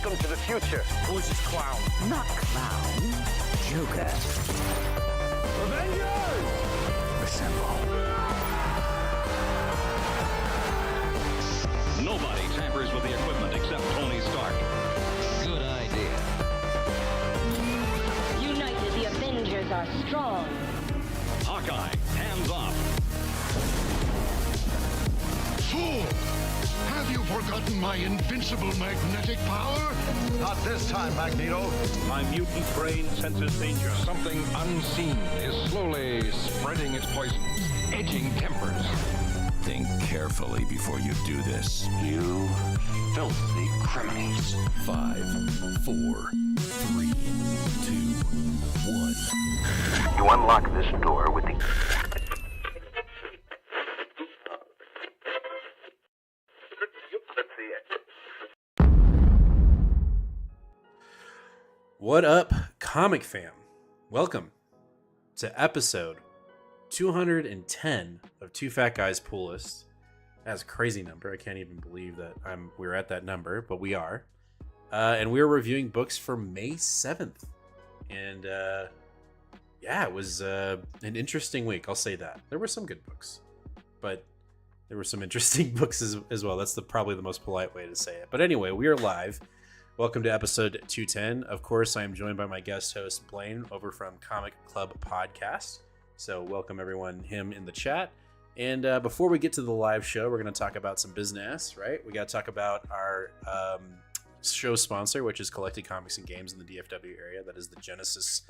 Welcome to the future. Who's this clown? Not clown, Joker. Avengers! Assemble. Nobody tampers with the equipment except Tony Stark. Good idea. United, the Avengers are strong. Hawkeye, hands off. Fool! Have you forgotten my invincible magnetic power? Not this time, Magneto. My mutant brain senses danger. Something unseen is slowly spreading its poisons, edging tempers. Think carefully before you do this. You filthy criminals. 5, 4, 3, 2, 1. You unlock this door with the... What up, comic fam? Welcome to episode 210 of Two Fat Guys Pool List. That's a crazy number. I can't even believe that we're at that number, but we are. And we're reviewing books for May 7th. And yeah, it was an interesting week. I'll say that. There were some good books, but there were some interesting books as well. That's probably the most polite way to say it. But anyway, we are live. Welcome to episode 210. Of course, I am joined by my guest host, Blaine, over from Comic Club Podcast. So welcome everyone, him in the chat. And before we get to the live show, we're going to talk about some business, right? We got to talk about our show sponsor, which is Collected Comics and Games in the DFW area. That is the genesis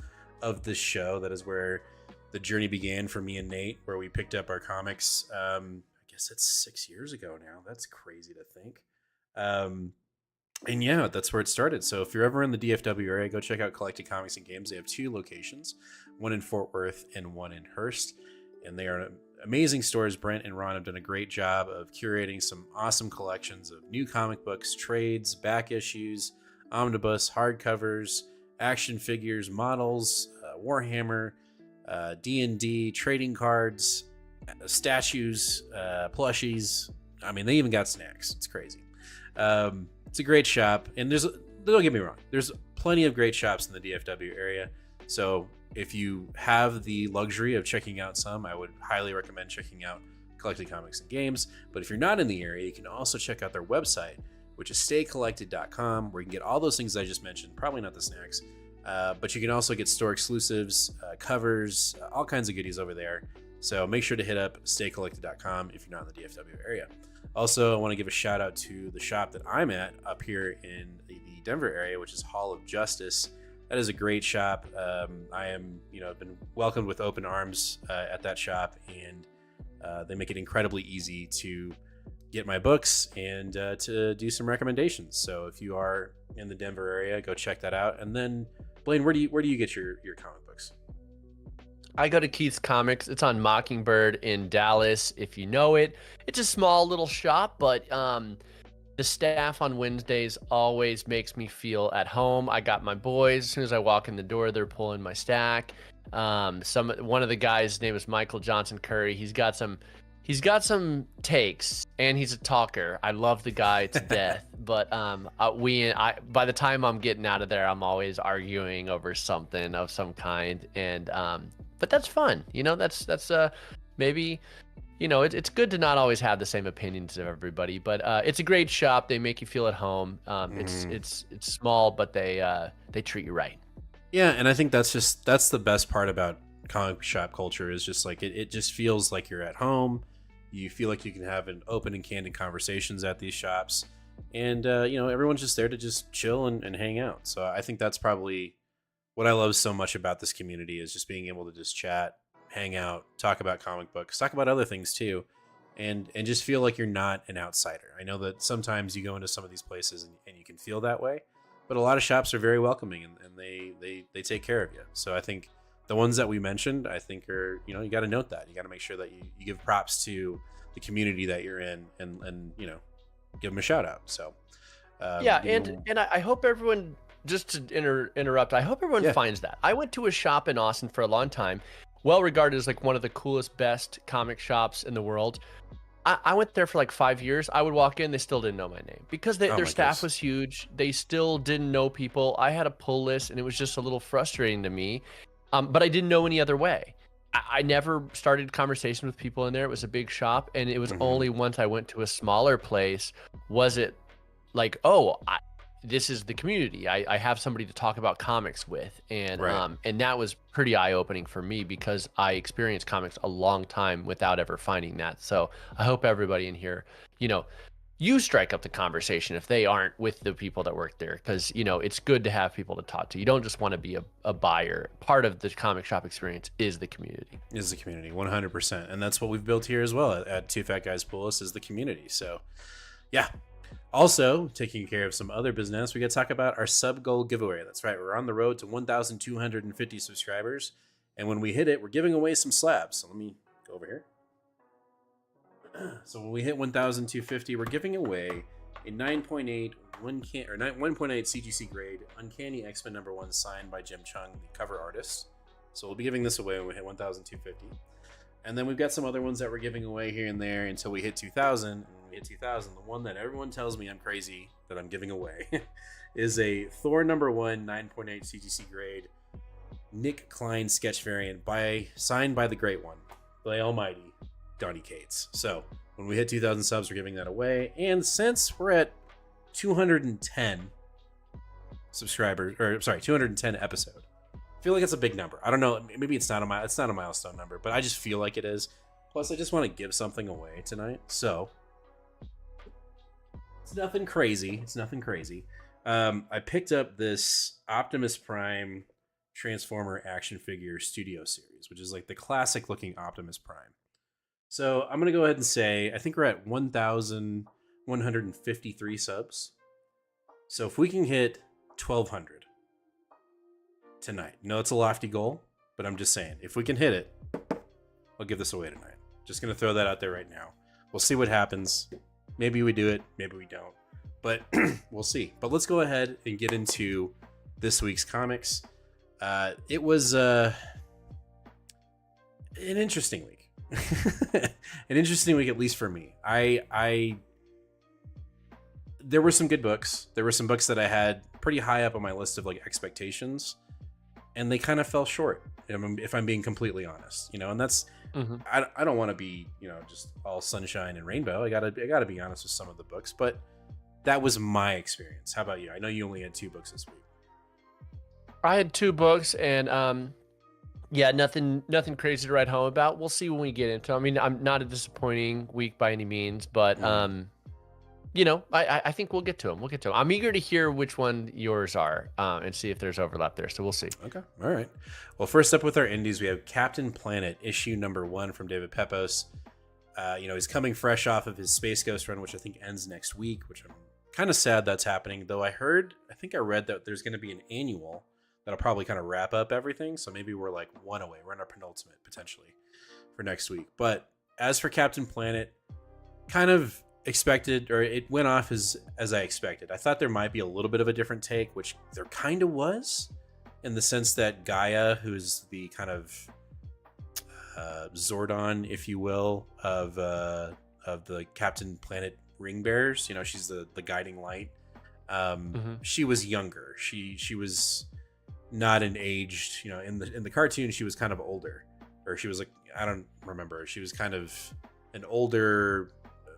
of this show. That is where the journey began for me and Nate, where we picked up our comics. I guess it's 6 years ago now. That's crazy to think. And yeah, that's where it started. So if you're ever in the DFW area, go check out Collected Comics and Games. They have 2 locations, one in Fort Worth and one in Hearst. And they are amazing stores. Brent and Ron have done a great job of curating some awesome collections of new comic books, trades, back issues, omnibus, hardcovers, action figures, models, Warhammer, D&D, trading cards, statues, plushies. I mean, they even got snacks. It's crazy. It's a great shop, and don't get me wrong, there's plenty of great shops in the DFW area. So if you have the luxury of checking out some, I would highly recommend checking out Collected Comics and Games. But if you're not in the area, you can also check out their website, which is staycollected.com, where you can get all those things I just mentioned, probably not the snacks, but you can also get store exclusives, covers, all kinds of goodies over there. So make sure to hit up staycollected.com if you're not in the DFW area. Also, I want to give a shout out to the shop that I'm at up here in the Denver area, which is Hall of Justice. That is a great shop. I am, been welcomed with open arms at that shop, and they make it incredibly easy to get my books and to do some recommendations. So if you are in the Denver area, go check that out. And then, Blaine, where do you get your comic books? I go to Keith's Comics. It's on Mockingbird in Dallas, if you know it. It's a small little shop, but the staff on Wednesdays always makes me feel at home. I got my boys. As soon as I walk in the door, they're pulling my stack. One of the guys' name is Michael Johnson Curry. He's got some takes, and he's a talker. I love the guy to death. But by the time I'm getting out of there, I'm always arguing over something of some kind, and but that's fun, that's maybe, it's good to not always have the same opinions of everybody, but it's a great shop. They make you feel at home. It's small, but they treat you right. Yeah. And I think that's the best part about comic shop culture, is just like, it just feels like you're at home. You feel like you can have an open and candid conversations at these shops, and everyone's just there to just chill and hang out. So I think that's probably what I love so much about this community, is just being able to just chat, hang out, talk about comic books, talk about other things too, and just feel like you're not an outsider. I know that sometimes you go into some of these places and you can feel that way, but a lot of shops are very welcoming, and they take care of you. So I think the ones that we mentioned, I think are, you got to note that. You got to make sure that you give props to the community that you're in, and give them a shout out. So and I hope everyone, just to interrupt, I hope everyone finds that. I went to a shop in Austin for a long time, well regarded as like one of the coolest, best comic shops in the world. I went there for like 5 years. I would walk in, they still didn't know my name because Oh their my staff goodness. was huge. They still didn't know people. I had a pull list, and it was just a little frustrating to me. But I didn't know any other way. I never started conversation with people in there. It was a big shop, and it was only once I went to a smaller place was it like, oh, this is the community. I have somebody to talk about comics with, and Right. and that was pretty eye-opening for me because I experienced comics a long time without ever finding that. So I hope everybody in here, you strike up the conversation if they aren't with the people that work there, because it's good to have people to talk to. You don't just want to be a buyer. Part of the comic shop experience is the community. Is the community 100%, and that's what we've built here as well at Two Fat Guys Pull List is the community. So, yeah. Also, taking care of some other business, we got to talk about our sub goal giveaway. That's right, we're on the road to 1,250 subscribers, and when we hit it, we're giving away some slabs. So let me go over here. So when we hit 1,250, we're giving away a 9.8 1.8 CGC grade Uncanny X-Men #1 signed by Jim Chung, the cover artist. So we'll be giving this away when we hit 1,250. And then we've got some other ones that we're giving away here and there until we hit 2,000. And when we hit 2,000, the one that everyone tells me I'm crazy that I'm giving away is a Thor #1 9.8 CGC grade Nick Klein sketch variant signed by the Great One, the Almighty Donny Cates. So when we hit 2,000 subs, we're giving that away. And since we're at 210 subscribers, or sorry, 210 episode, I feel like it's a big number. I don't know. Maybe it's not a milestone number, but I just feel like it is. Plus, I just want to give something away tonight. So it's nothing crazy. I picked up this Optimus Prime Transformer action figure studio series, which is like the classic looking Optimus Prime. So I'm going to go ahead and say, I think we're at 1,153 subs. So if we can hit 1,200 tonight. No, it's a lofty goal, but I'm just saying, if we can hit it, I'll give this away tonight. Just going to throw that out there right now. We'll see what happens. Maybe we do it, maybe we don't. But we'll see. But let's go ahead and get into this week's comics. It was an interesting week. An interesting week, at least for me. There were some good books. There were some books that I had pretty high up on my list of like expectations, and they kind of fell short. If I'm being completely honest, and that's I don't want to be just all sunshine and rainbow. I gotta be honest with some of the books, but that was my experience. How about you? I know you only had 2 books this week. I had 2 books, and yeah, nothing crazy to write home about. We'll see when we get into it. I mean, I'm not a disappointing week by any means, but I think we'll get to them. I'm eager to hear which one yours are, and see if there's overlap there. So we'll see. Okay. All right. Well, first up with our indies, we have Captain Planet issue #1 from David Pepos. He's coming fresh off of his Space Ghost run, which I think ends next week, which I'm kind of sad that's happening. Though I think I read that there's going to be an annual that'll probably kind of wrap up everything. So maybe we're like one away. We're in our penultimate potentially for next week. But as for Captain Planet, kind of expected, or it went off as I expected. I thought there might be a little bit of a different take, which there kind of was, in the sense that Gaia, who's the kind of Zordon, if you will, of the Captain Planet ring bearers, she's the guiding light. She was younger. She was not an aged, in the cartoon she was kind of older, or she was like, I don't remember, she was kind of an older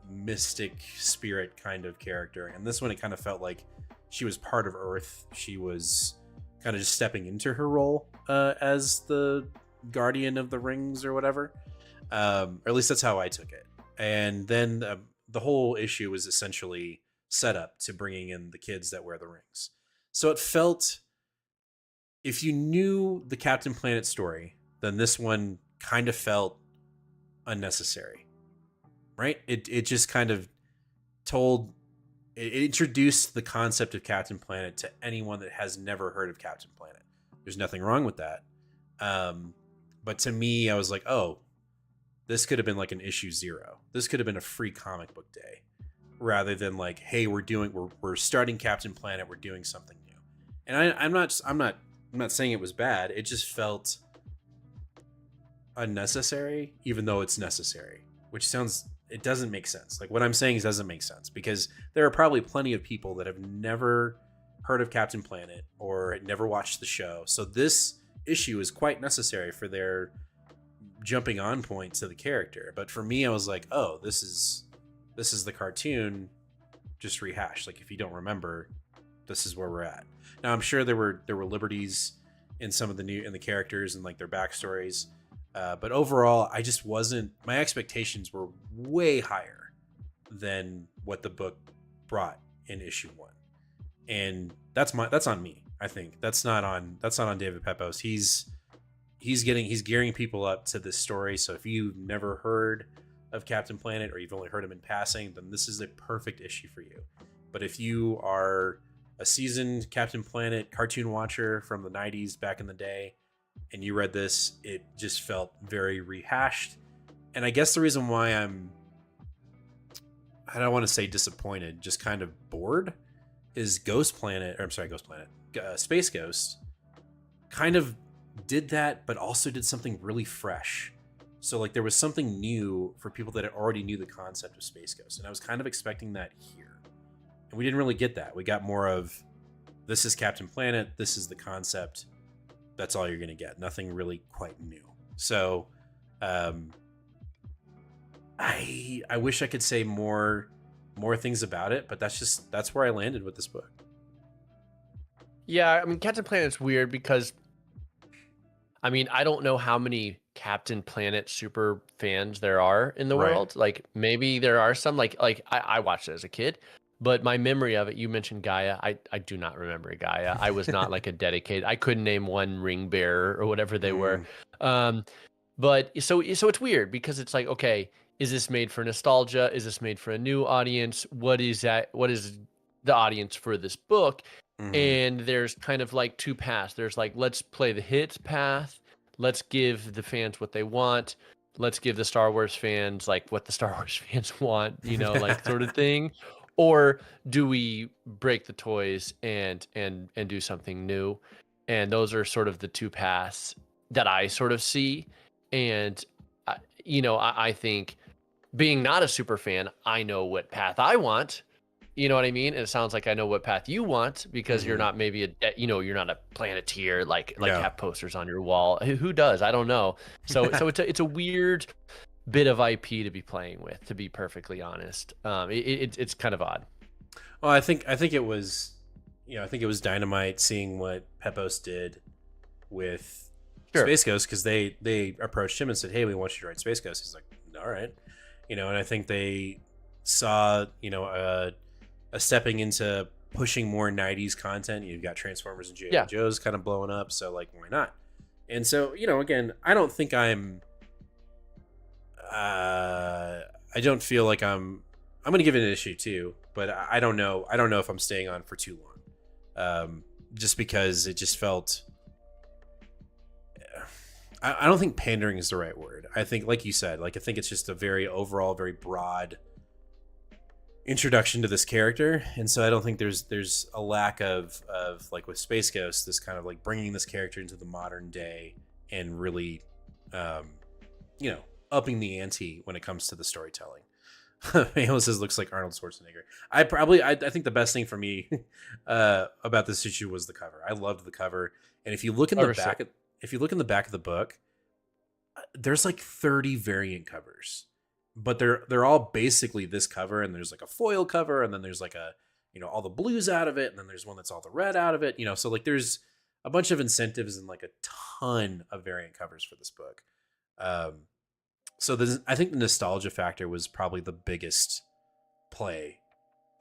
mystic spirit kind of character, and this one it kind of felt like she was part of Earth. She was kind of just stepping into her role as the guardian of the rings or whatever, or at least that's how I took it. And then the whole issue was essentially set up to bringing in the kids that wear the rings. So it felt, if you knew the Captain Planet story, then this one kind of felt unnecessary, right? It just kind of it introduced the concept of Captain Planet to anyone that has never heard of Captain Planet. There's nothing wrong with that. But to me, I was like, oh, this could have been like an issue 0. This could have been a free comic book day, rather than like, hey, we're starting Captain Planet, we're doing something new. And I'm not saying it was bad. It just felt unnecessary, even though it's necessary, which sounds it doesn't make sense. Like what I'm saying is doesn't make sense because there are probably plenty of people that have never heard of Captain Planet or never watched the show. So this issue is quite necessary for their jumping on point to the character. But for me, I was like, oh, this is the cartoon just rehashed. Like if you don't remember, this is where we're at. Now I'm sure there were liberties in some of the characters and like their backstories. But overall, I just wasn't. My expectations were way higher than what the book brought in issue 1, and that's on me. I think that's not on David Pepose. He's gearing people up to this story. So if you've never heard of Captain Planet or you've only heard him in passing, then this is a perfect issue for you. But if you are a seasoned Captain Planet cartoon watcher from the 90s back in the day, and you read this, it just felt very rehashed. And I guess the reason why I don't want to say disappointed, just kind of bored, is Space Ghost kind of did that, but also did something really fresh. So like there was something new for people that already knew the concept of Space Ghost. And I was kind of expecting that here. And we didn't really get that. We got more of, this is Captain Planet, this is the concept. That's all you're going to get. Nothing really quite new. So I wish I could say more things about it, but that's where I landed with this book. Yeah, I mean, Captain Planet's weird because, I mean, I don't know how many Captain Planet super fans there are in the world. Like maybe there are some. Like I watched it as a kid. But my memory of it, you mentioned Gaia. I do not remember Gaia. I was not like a dedicated. I couldn't name one ring bearer or whatever they were. But so it's weird because it's like, okay, is this made for nostalgia? Is this made for a new audience? What is that? What is the audience for this book? And there's kind of like two paths. There's like, let's play the hits path. Let's give the fans what they want. Let's give the Star Wars fans like what the Star Wars fans want, like sort of thing. Or do we break the toys and do something new? And those are sort of the two paths that I sort of see. And, I think being not a super fan, I know what path I want. You know what I mean? And it sounds like I know what path you want because you're not maybe you're not a Planeteer like have posters on your wall. Who does? I don't know. So it's a weird bit of IP to be playing with, to be perfectly honest. It's kind of odd. Well, I think it was, I think it was Dynamite seeing what Pepose did with Space Ghost, because they approached him and said, "Hey, we want you to write Space Ghost." He's like, "All right," and I think they saw a stepping into pushing more 90s content. You've got Transformers and G.I. Joe's kind of blowing up, so like, why not? And so, again, I don't think I don't feel like I'm going to give it an issue 2, but I don't know if I'm staying on for too long. Just because it just felt, I don't think pandering is the right word. I think, like you said, I think it's just a very overall, very broad introduction to this character. And so I don't think there's a lack of like with Space Ghost, this kind of like bringing this character into the modern day and really, upping the ante when it comes to the storytelling. Mayo says looks like Arnold Schwarzenegger. I think the best thing for me about this issue was the cover. I loved the cover, and if you look in the back of the book, there's like 30 variant covers, but they're all basically this cover. And there's like a foil cover, and then there's like a all the blues out of it, and then there's one that's all the red out of it. So like there's a bunch of incentives and like a ton of variant covers for this book. So I think the nostalgia factor was probably the biggest play,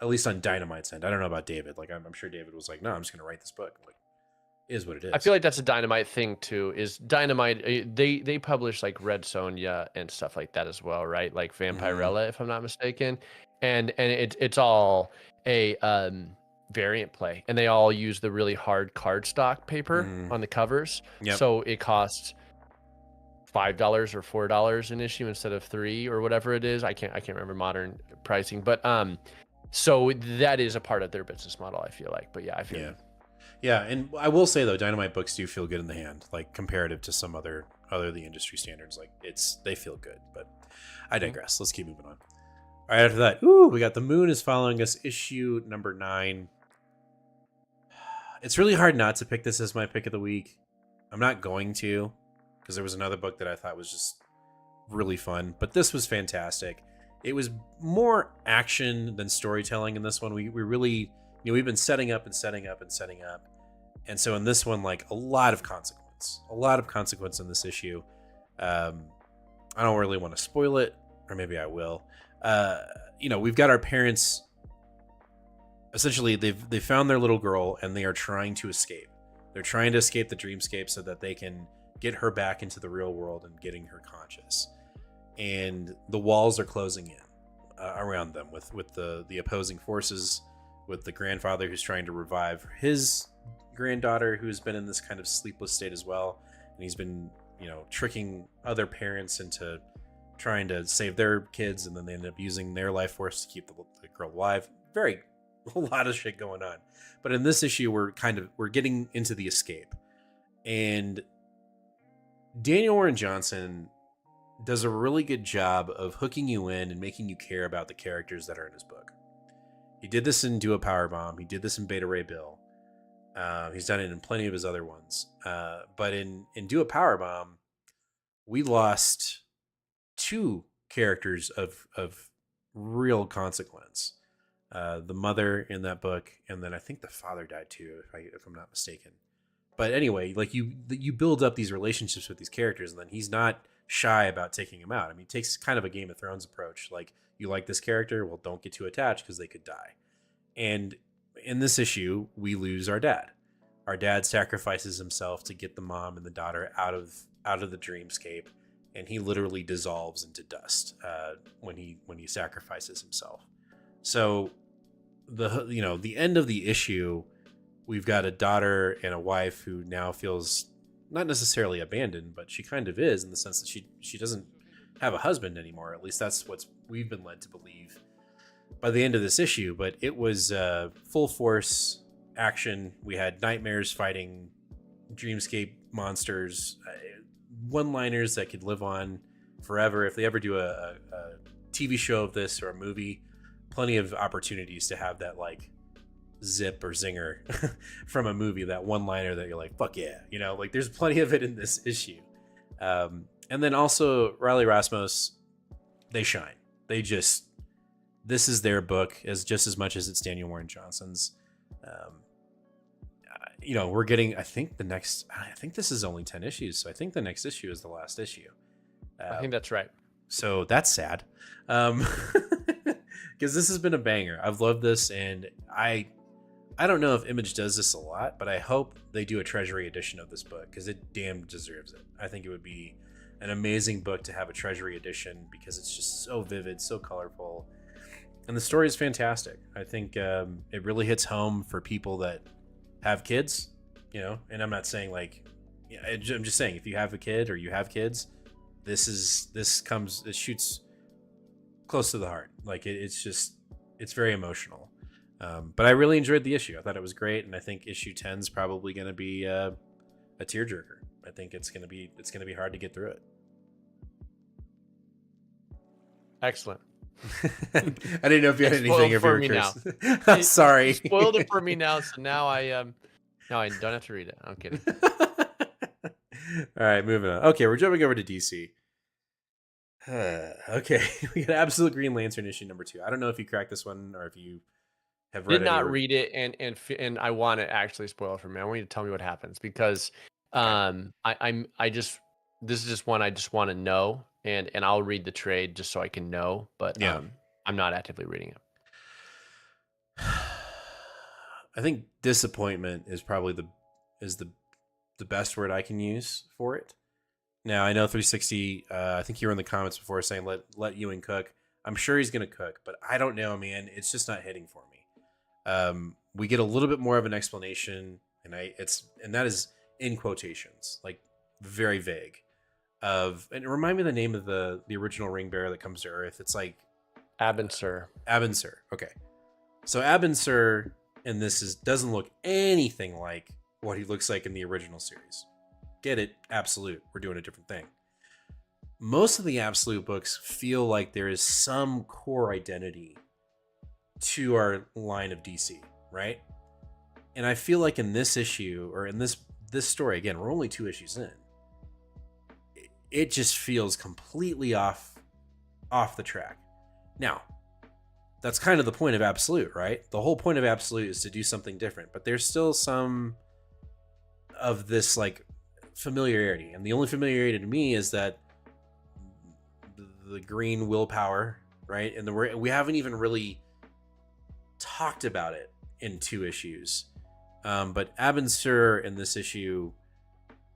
at least on Dynamite's end. I don't know about David. Like I'm sure David was like, "No, I'm just going to write this book." Like, it is what it is. I feel like that's a Dynamite thing too. Is Dynamite? They publish like Red Sonja and stuff like that as well, right? Like Vampirella, if I'm not mistaken. And it's all a variant play, and they all use the really hard cardstock paper on the covers. Yep. So it costs $5 or $4 an issue instead of $3 or whatever it is. I can't remember modern pricing, but so that is a part of their business model, I feel like. But yeah, I feel yeah. And I will say though, Dynamite books do feel good in the hand, like comparative to some other the industry standards. Like they feel good. But I digress. Let's keep moving on. right after that, ooh, we got The Moon is Following Us, issue number 9. It's really hard not to pick this as my pick of the week. I'm not going to, because there was another book that I thought was just really fun, but this was fantastic. It was more action than storytelling in this one. We really, we've been setting up and setting up and setting up. And so in this one, like, a lot of consequence in this issue. I don't really want to spoil it, or maybe I will. We've got our parents. Essentially, they found their little girl and they are trying to escape. They're trying to escape the dreamscape so that they can get her back into the real world and getting her conscious. And the walls are closing in around them with the opposing forces, with the grandfather who's trying to revive his granddaughter who's been in this kind of sleepless state as well. And he's been, tricking other parents into trying to save their kids, and then they end up using their life force to keep the girl alive. A lot of shit going on. But in this issue, we're getting into the escape. And Daniel Warren Johnson does a really good job of hooking you in and making you care about the characters that are in his book. He did this in Do a Powerbomb. He did this in Beta Ray Bill. He's done it in plenty of his other ones. But in Do a Powerbomb, we lost 2 characters of real consequence. The mother in that book, and then I think the father died too, if I'm not mistaken. But anyway, like you build up these relationships with these characters, and then he's not shy about taking them out. I mean, he takes kind of a Game of Thrones approach. Like, you like this character, well, don't get too attached because they could die. And in this issue, we lose our dad. Our dad sacrifices himself to get the mom and the daughter out of the dreamscape, and he literally dissolves into dust when he sacrifices himself. So the end of the issue, we've got a daughter and a wife who now feels not necessarily abandoned, but she kind of is, in the sense that she doesn't have a husband anymore. At least that's what we've been led to believe by the end of this issue. But it was full force action. We had nightmares fighting dreamscape monsters, one-liners that could live on forever. If they ever do a TV show of this or a movie, plenty of opportunities to have that, like, zip or zinger from a movie, that one-liner that you're like, fuck yeah, like, there's plenty of it in this issue. And then also Riley Rasmus, they shine. This is their book just as much as it's Daniel Warren Johnson's. We're getting, I think this is only 10 issues, so I think the next issue is the last issue. I think that's right. So that's sad. Because this has been a banger. I've loved this, and I don't know if Image does this a lot, but I hope they do a Treasury edition of this book, because it damn deserves it. I think it would be an amazing book to have a Treasury edition, because it's just so vivid, so colorful, and the story is fantastic. I think it really hits home for people that have kids, and I'm not saying, like, I'm just saying, if you have a kid or you have kids, this shoots close to the heart. Like, it's very emotional. But I really enjoyed the issue. I thought it was great, and I think issue 10 is probably going to be a tearjerker. I think it's going to be hard to get through it. Excellent. I didn't know if you had anything of your curse. Sorry. Spoiled it for me now, so now I don't have to read it. I'm kidding. All right, moving on. Okay, we're jumping over to DC. Okay, we got Absolute Green Lantern issue number 2. I don't know if you cracked this one or if you have read it. Did not read it, and I want to actually spoil it for me. I want you to tell me what happens, because this is just one I just want to know, and I'll read the trade just so I can know, but yeah. I'm not actively reading it. I think disappointment is probably the best word I can use for it. Now, I know 360, I think you were in the comments before saying let Ewing cook. I'm sure he's going to cook, but I don't know, man. It's just not hitting for me. We get a little bit more of an explanation, and that is in quotations, like very vague. And remind me the name of the original ring bearer that comes to Earth. It's like Abin Sur. Abin Sur. Okay. So Abin Sur in this doesn't look anything like what he looks like in the original series. Get it? Absolute. We're doing a different thing. most of the Absolute books feel like there is some core identity to our line of DC, right? And I feel like in this issue, or in this story, again, we're only 2 issues in, it just feels completely off the track. Now, that's kind of the point of Absolute, right? The whole point of Absolute is to do something different, but there's still some of this like familiarity, and the only familiarity to me is that the green willpower, right? And we haven't even really talked about it in 2 issues. But Abin Sur in this issue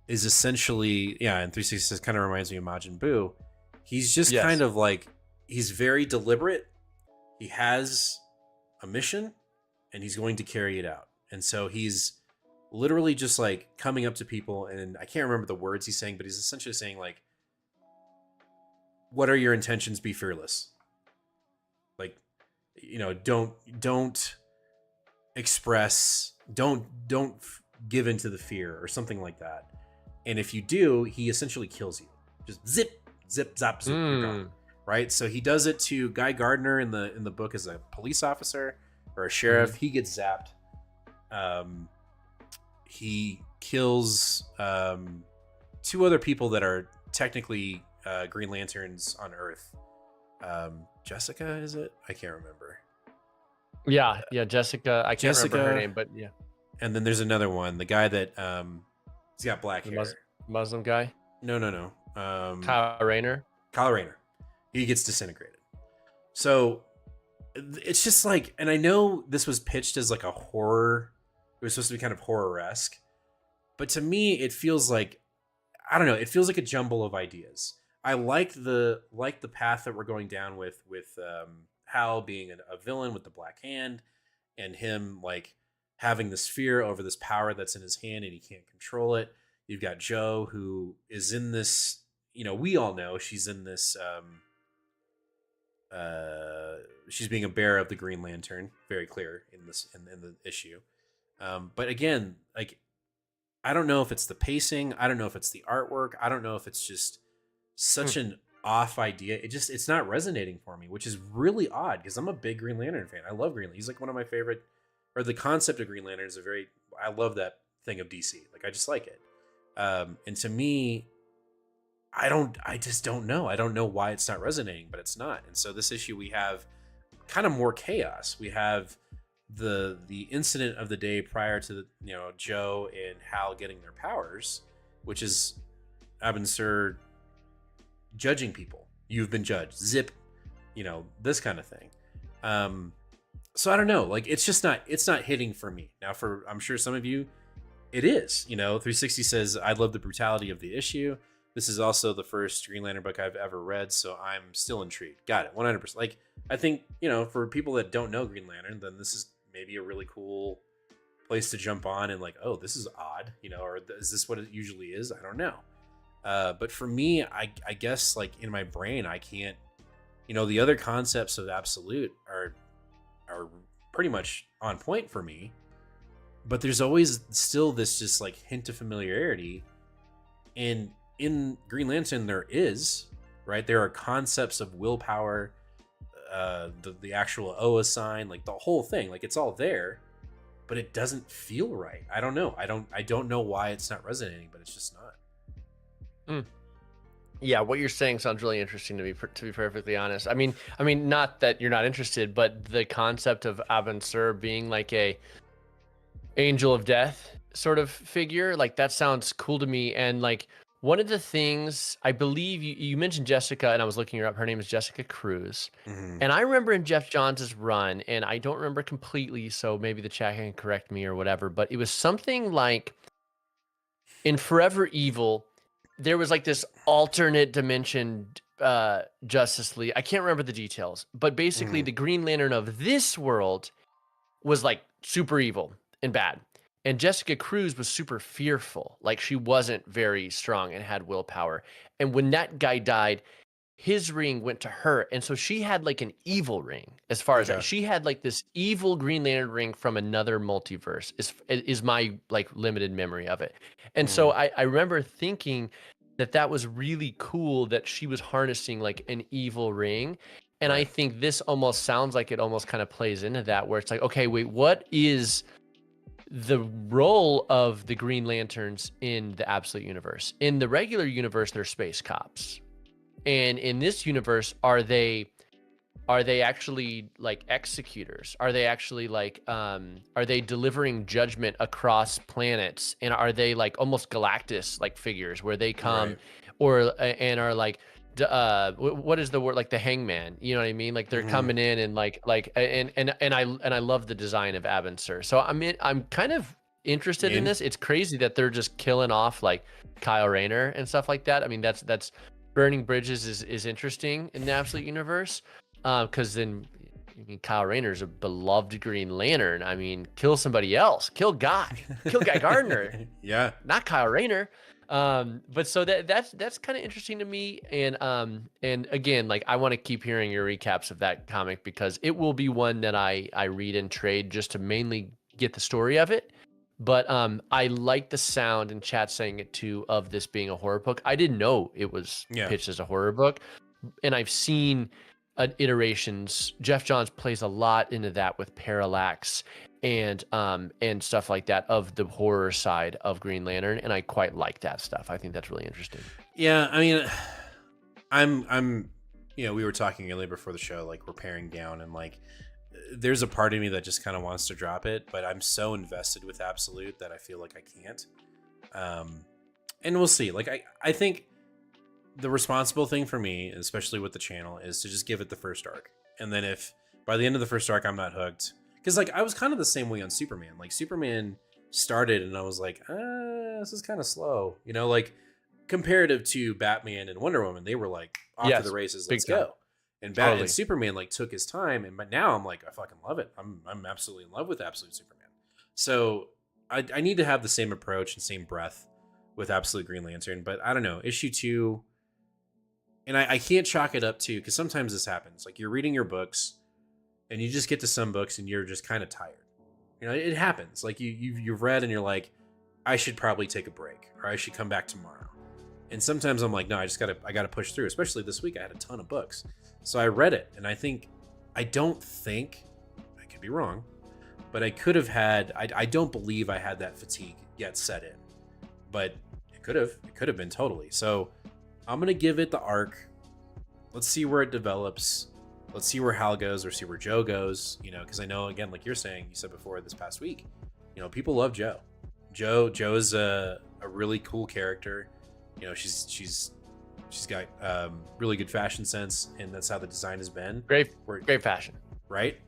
is essentially, and 366 kind of reminds me of Majin Buu. He's just kind of like, he's very deliberate. He has a mission and he's going to carry it out. And so he's literally just like coming up to people, and I can't remember the words he's saying, but he's essentially saying like, what are your intentions? Be fearless. Like, don't express, don't give into the fear or something like that. And if you do, he essentially kills you. Just zip, zap, zip, you're gone. Right? So he does it to Guy Gardner in the book as a police officer or a sheriff. He gets zapped. He kills 2 other people that are technically Green Lanterns on Earth. Jessica, is it? I can't remember. Yeah, Jessica. I can't remember her name, but yeah. And then there's another one, the guy that he's got black hair. Muslim guy? No. Kyle Rayner. Kyle Rayner. He gets disintegrated. So it's just like, and I know this was pitched as like a horror. It was supposed to be kind of horror-esque, but to me, it feels like, I don't know. It feels like a jumble of ideas. I like the path that we're going down with Hal being a villain with the black hand, and him like having this fear over this power that's in his hand and he can't control it. You've got Joe, who is in this, we all know she's in this, she's being a bearer of the Green Lantern, very clear in the issue. But again, like, I don't know if it's the pacing. I don't know if it's the artwork. I don't know if it's just such an off idea. It's not resonating for me, which is really odd because I'm a big Green Lantern fan. I love Green Lantern. He's like one of my favorite, or the concept of Green Lantern is I love that thing of DC. Like, I just like it. And to me, I just don't know. I don't know why it's not resonating, but it's not. And so this issue, we have kind of more chaos. We have the incident of the day prior to Joe and Hal getting their powers, which is Abin Sur judging people. You've been judged. Zip, this kind of thing. So I don't know. Like, it's not hitting for me. Now, I'm sure some of you, it is. 360 says, I love the brutality of the issue. This is also the first Green Lantern book I've ever read, so I'm still intrigued. Got it, 100%. Like, I think, for people that don't know Green Lantern, then this is maybe a really cool place to jump on and like, oh, this is odd, or is this what it usually is? I don't know. But for me, I guess like in my brain, I can't, the other concepts of Absolute are pretty much on point for me, but there's always still this just like hint of familiarity. And in Green Lantern, there are concepts of willpower, the actual Oa sign, like the whole thing, like it's all there, but it doesn't feel right. I don't know. I don't know why it's not resonating, but it's just not. Yeah, what you're saying sounds really interesting to be perfectly honest. I mean, not that you're not interested, but the concept of Abin Sur being like a angel of death sort of figure, like that sounds cool to me. And like, one of the things, I believe you mentioned Jessica, and I was looking her up. Her name is Jessica Cruz. Mm-hmm. And I remember in Jeff Johns' run, and I don't remember completely, so maybe the chat can correct me or whatever, but it was something like in Forever Evil, there was like this alternate dimension Justice League. I can't remember the details, but basically the Green Lantern of this world was like super evil and bad. And Jessica Cruz was super fearful. Like, she wasn't very strong and had willpower. And when that guy died, his ring went to her. And so she had like an evil ring as far as that. She had like this evil Green Lantern ring from another multiverse is my like limited memory of it. And so I remember thinking that was really cool that she was harnessing like an evil ring. And I think this almost sounds like it almost kind of plays into that, where it's like, okay, wait, what is the role of the Green Lanterns in the Absolute Universe? In the regular universe, they're space cops. And in this universe, are they actually like executors? Are they actually like are they delivering judgment across planets? And are they like almost Galactus like figures where they come or and are like what is the word, like the Hangman, you know what I mean? Like they're coming in and like I love the design of Abin Sur. So I'm kind of interested in this. It's crazy that they're just killing off like Kyle Rayner and stuff like that. I mean, that's burning bridges is interesting in the Absolute Universe. Because then, I mean, Kyle Rayner's a beloved Green Lantern. I mean, kill somebody else. Kill Guy Gardner. Yeah. Not Kyle Rayner. But so that's kind of interesting to me. And again, like I want to keep hearing your recaps of that comic because it will be one that I read and trade just to mainly get the story of it. But I like the sound, and chat saying it too, of this being a horror book. I didn't know it was pitched as a horror book, and I've seen iterations. Jeff Johns plays a lot into that with Parallax and stuff like that of the horror side of Green Lantern, and I quite like that stuff. I think that's really interesting. Yeah, I mean, I'm you know, we were talking earlier before the show, like we're paring down, and like there's a part of me that just kind of wants to drop it, but I'm so invested with Absolute that I feel like I can't. And we'll see. Like I think the responsible thing for me, especially with the channel, is to just give it the first arc. And then if by the end of the first arc I'm not hooked, because like I was kind of the same way on Superman. Like Superman started and I was like, this is kind of slow, you know, like comparative to Batman and Wonder Woman, they were like off to the races, let's go. And Batman and Superman like took his time, and but now I'm like, I fucking love it. I'm absolutely in love with Absolute Superman. So I need to have the same approach and same breath with Absolute Green Lantern. But I don't know, issue 2, and I can't chalk it up to, because sometimes this happens. Like you're reading your books, and you just get to some books, and you're just kind of tired. You know, it happens. Like you've read, and you're like, I should probably take a break, or I should come back tomorrow. And sometimes I'm like, no, I gotta push through. Especially this week, I had a ton of books, so I read it, and I don't think, I could be wrong, but I could have had. I don't believe I had that fatigue yet set in, but it could have been totally. So I'm gonna give it the arc. Let's see where it develops. Let's see where Hal goes, or see where Joe goes. You know, because I know, again, like you're saying, you said before this past week, you know, people love Joe. Joe is a really cool character. You know, she's got really good fashion sense, and that's how the design has been. Great fashion, right?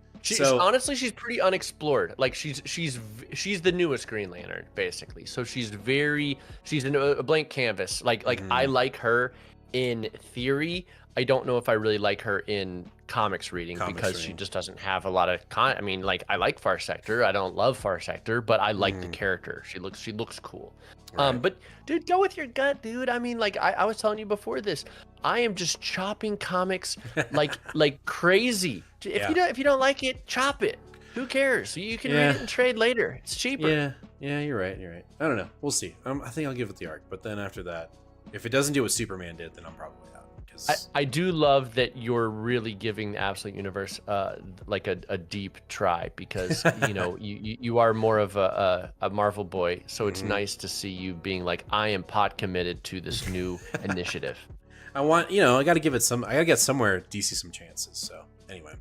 Honestly, she's pretty unexplored. Like she's the newest Green Lantern, basically. So she's a blank canvas. Like I like her in theory. I don't know if I really like her in comics reading because she just doesn't have a lot of I mean, like I like Far Sector. I don't love Far Sector, but I like the character. She looks cool. Right. But dude, go with your gut, dude. I mean, like I was telling you before this, I am just chopping comics like crazy. If you don't like it, chop it. Who cares? You can read it and trade later. It's cheaper. Yeah, you're right. I don't know. We'll see. I think I'll give it the arc, but then after that, if it doesn't do what Superman did, then I'm probably out. I do love that you're really giving the Absolute Universe like a deep try, because you know you are more of a Marvel boy, so it's nice to see you being like, I am pot committed to this new initiative. I gotta get somewhere DC some chances. So anyway,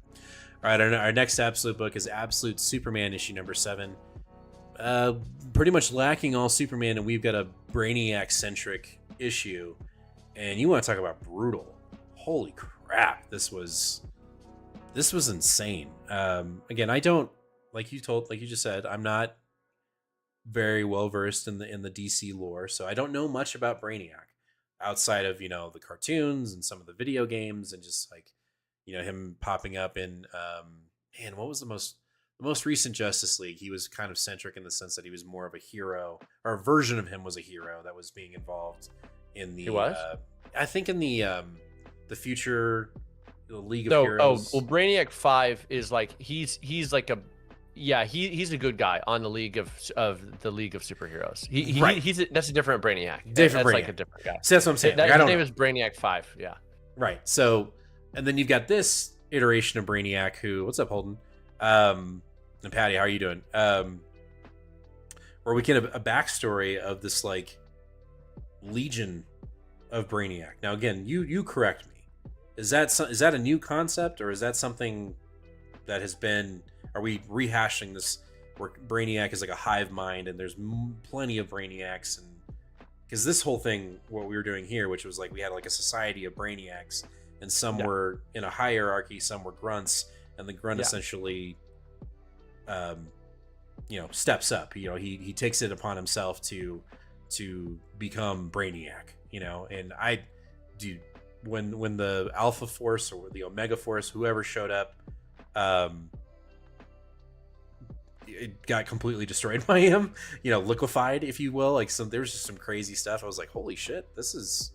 all right, our next Absolute book is Absolute Superman issue number 7. Pretty much lacking all Superman, and we've got a Brainiac centric issue. And you want to talk about brutal? Holy crap! This was insane. Again, I don't like you just said. I'm not very well versed in the DC lore, so I don't know much about Brainiac outside of the cartoons and some of the video games, and just like him popping up in what was the most recent Justice League? He was kind of centric in the sense that he was more of a hero, or a version of him was a hero that was being involved in the I think in the future League of Heroes. Brainiac 5 is like he's like Yeah, he's a good guy on the League of Superheroes. Right. That's a different Brainiac. Different That's like Brainiac. a different guy. So that's what I'm saying. Like, I His don't name know. is Brainiac 5. Yeah. Right. So, and then you've got this iteration of Brainiac who, what's up, Holden? And Patty, how are you doing? Where we get a backstory of this like legion of Brainiac. Now, again, you correct me. Is that a new concept, or is that something that has been? Are we rehashing this where Brainiac is like a hive mind and there's plenty of Brainiacs? And because this whole thing, what we were doing here, which was like we had like a society of Brainiacs, and some were in a hierarchy, some were grunts, and the grunt essentially, steps up. He takes it upon himself to become Brainiac. And I do when the Alpha Force or the Omega Force, whoever showed up, it got completely destroyed by him, liquefied, if you will. Like there was just some crazy stuff. I was like, holy shit, this is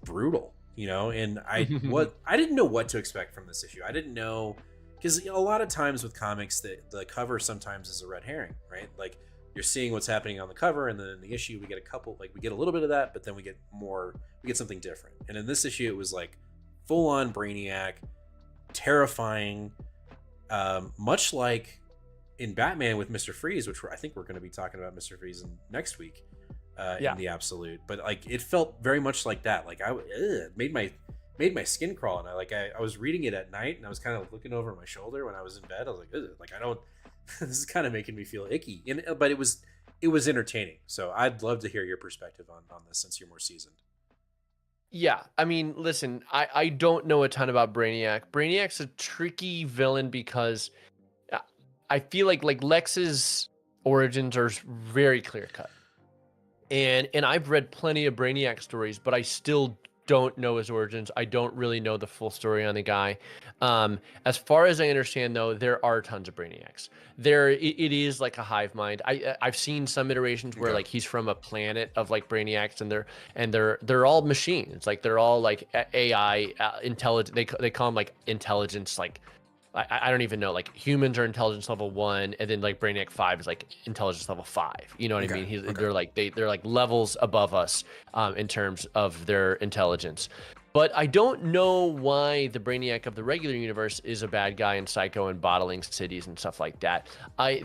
brutal, and I didn't know what to expect from this issue. I didn't know, because a lot of times with comics the cover sometimes is a red herring, right? Like you're seeing what's happening on the cover, and then in the issue we get a little bit of that, but then we get something different. And in this issue it was like full on Brainiac, terrifying, much like in Batman with Mr. Freeze, which I think we're going to be talking about Mr. Freeze next week in the Absolute. But like it felt very much like that. Like it made my skin crawl, and I was reading it at night, and I was kind of looking over my shoulder when I was in bed. I was like, I don't. This is kind of making me feel icky, but it was entertaining. So I'd love to hear your perspective on this since you're more seasoned. Yeah, I mean, listen, I don't know a ton about Brainiac. Brainiac's a tricky villain because I feel like Lex's origins are very clear cut, and I've read plenty of Brainiac stories, but I still don't know his origins. I don't really know the full story on the guy. As far as I understand, though, there are tons of Brainiacs. It is like a hive mind. I've seen some iterations where like he's from a planet of like Brainiacs, and they're all machines. Like they're all like AI intelligent. They call them like intelligence. Like I don't even know. Like humans are intelligence level 1, and then like Brainiac 5 is like intelligence level 5. You know what I mean? They're like levels above us in terms of their intelligence. But I don't know why the Brainiac of the regular universe is a bad guy in Psycho and bottling cities and stuff like that.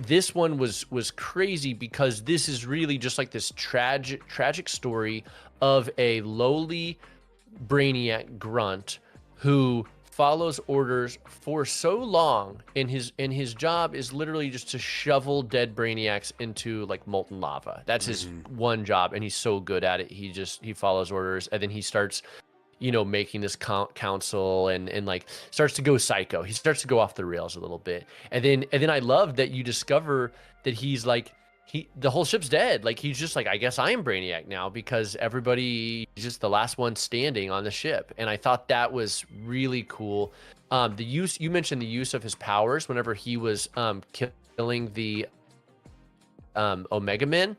This one was crazy because this is really just like this tragic story of a lowly Brainiac grunt who follows orders for so long, and his job is literally just to shovel dead Brainiacs into like molten lava. That's his one job, and he's so good at it. He follows orders, and then he starts making this council and like starts to go psycho. He starts to go off the rails a little bit. And then I love that you discover that he's like, the whole ship's dead. Like he's just like, I guess I am Brainiac now because everybody is just the last one standing on the ship. And I thought that was really cool. You mentioned the use of his powers whenever he was killing the Omega Men.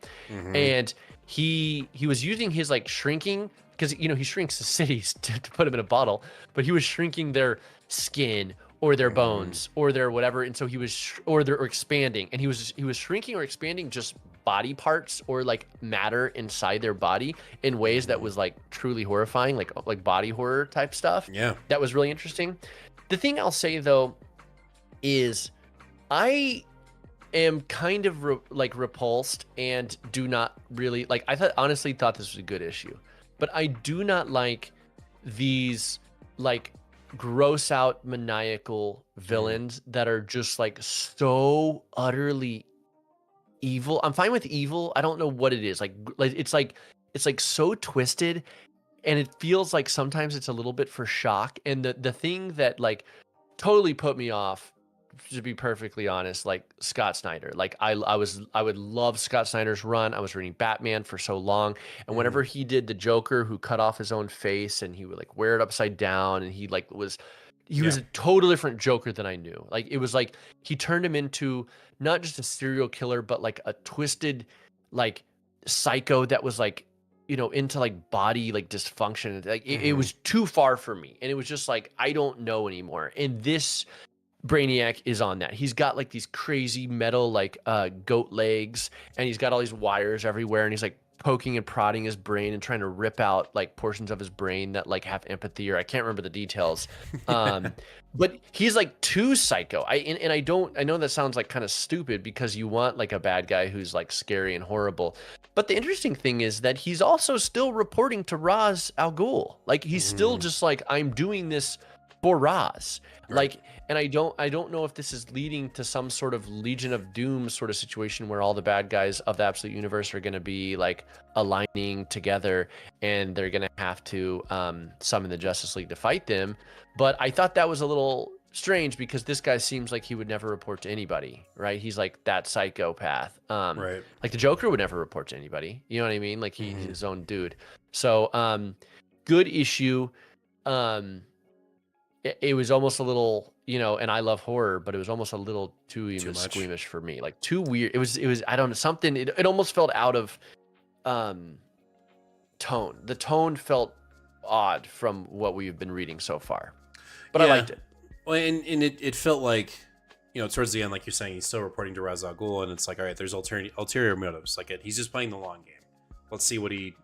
And he was using his like shrinking, because he shrinks the cities to put them in a bottle, but he was shrinking their skin or their bones or their whatever, and so he was or expanding, and he was shrinking or expanding just body parts or like matter inside their body in ways that was like truly horrifying, like body horror type stuff. Yeah, that was really interesting. The thing I'll say though is I am kind of repulsed and do not really like. I honestly thought this was a good issue. But I do not like these like gross out maniacal villains that are just like so utterly evil. I'm fine with evil. I don't know what it is. Like it's like so twisted, and it feels like sometimes it's a little bit for shock. And the thing that like totally put me off, to be perfectly honest, like Scott Snyder. Like I would love Scott Snyder's run. I was reading Batman for so long, and whenever he did the Joker who cut off his own face and he would like wear it upside down, and he was a totally different Joker than I knew. Like it was like he turned him into not just a serial killer, but like a twisted like psycho that was like into like body like dysfunction. Like it was too far for me, and it was just like I don't know anymore. And this Brainiac is on that. He's got like these crazy metal like goat legs, and he's got all these wires everywhere, and he's like poking and prodding his brain and trying to rip out like portions of his brain that like have empathy, or I can't remember the details. But he's like too psycho. I know that sounds like kind of stupid because you want like a bad guy who's like scary and horrible. But the interesting thing is that he's also still reporting to Ra's al Ghul. Like he's still just like, I'm doing this for Ra's. Like, and I don't know if this is leading to some sort of Legion of Doom sort of situation where all the bad guys of the Absolute Universe are going to be like aligning together and they're going to have to summon the Justice League to fight them. But I thought that was a little strange because this guy seems like he would never report to anybody, right? He's like that psychopath. Right. Like the Joker would never report to anybody. You know what I mean? Like he's his own dude. So good issue. It was almost a little, you know, and I love horror, but it was almost a little too even squeamish for me. Like too weird. It was I don't know, something, it almost felt out of tone. The tone felt odd from what we've been reading so far. But I liked it. Well, and it felt like, you know, towards the end, like you're saying, he's still reporting to Ra's al Ghul, and it's like, all right, there's ulterior motives. Like he's just playing the long game. Let's see what he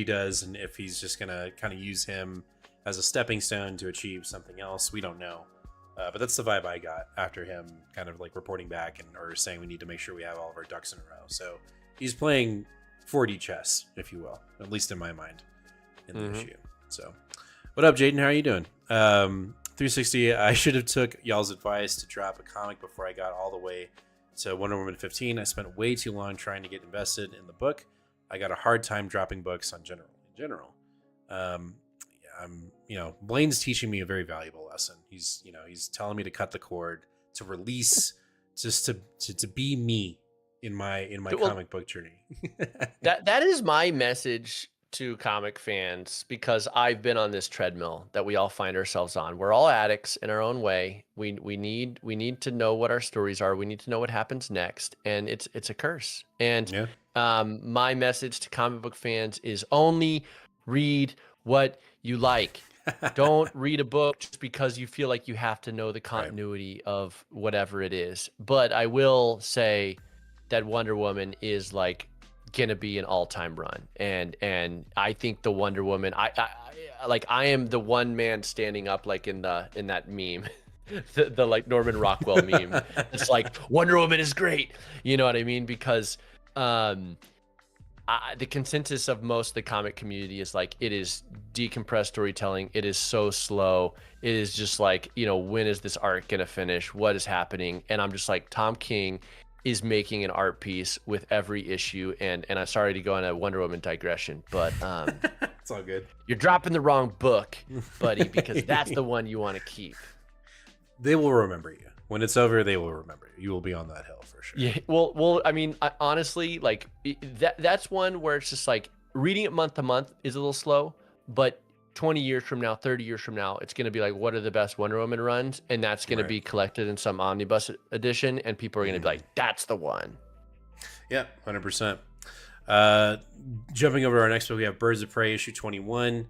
does, and if he's just gonna kind of use him as a stepping stone to achieve something else, we don't know. But that's the vibe I got after him kind of like reporting back or saying we need to make sure we have all of our ducks in a row. So he's playing 4D chess, if you will, at least in my mind, in the issue. So what up, Jaden? How are you doing? 360, I should have took y'all's advice to drop a comic before I got all the way to Wonder Woman 15. I spent way too long trying to get invested in the book. I got a hard time dropping books in general. Blaine's teaching me a very valuable lesson. He's telling me to cut the cord, to release, just to be me in my comic book journey. that is my message to comic fans, because I've been on this treadmill that we all find ourselves on. We're all addicts in our own way. We need to know what our stories are. We need to know what happens next, and it's a curse. And my message to comic book fans is only read what you like. Don't read a book just because you feel like you have to know the continuity of whatever it is. But I will say that Wonder Woman is like gonna be an all-time run, and I think the Wonder Woman, I am the one man standing up like in that meme, the like Norman Rockwell meme. It's like Wonder Woman is great, you know what I mean? Because the consensus of most of the comic community is like, it is decompressed storytelling. It is so slow. It is just like, you know, when is this arc gonna finish? What is happening? And I'm just like, Tom King is making an art piece with every issue. And I'm sorry to go on a Wonder Woman digression, but it's all good. You're dropping the wrong book, buddy, because that's the one you want to keep. They will remember you. When it's over, they will remember you. You will be on that hill for sure. Yeah. Well, I mean, honestly, like that's one where it's just like reading it month to month is a little slow, but 20 years from now, 30 years from now, it's going to be like, what are the best Wonder Woman runs? And that's going to be collected in some omnibus edition, and people are going to be like, that's the one. Yeah, 100%. Jumping over to our next book, we have Birds of Prey, issue 21.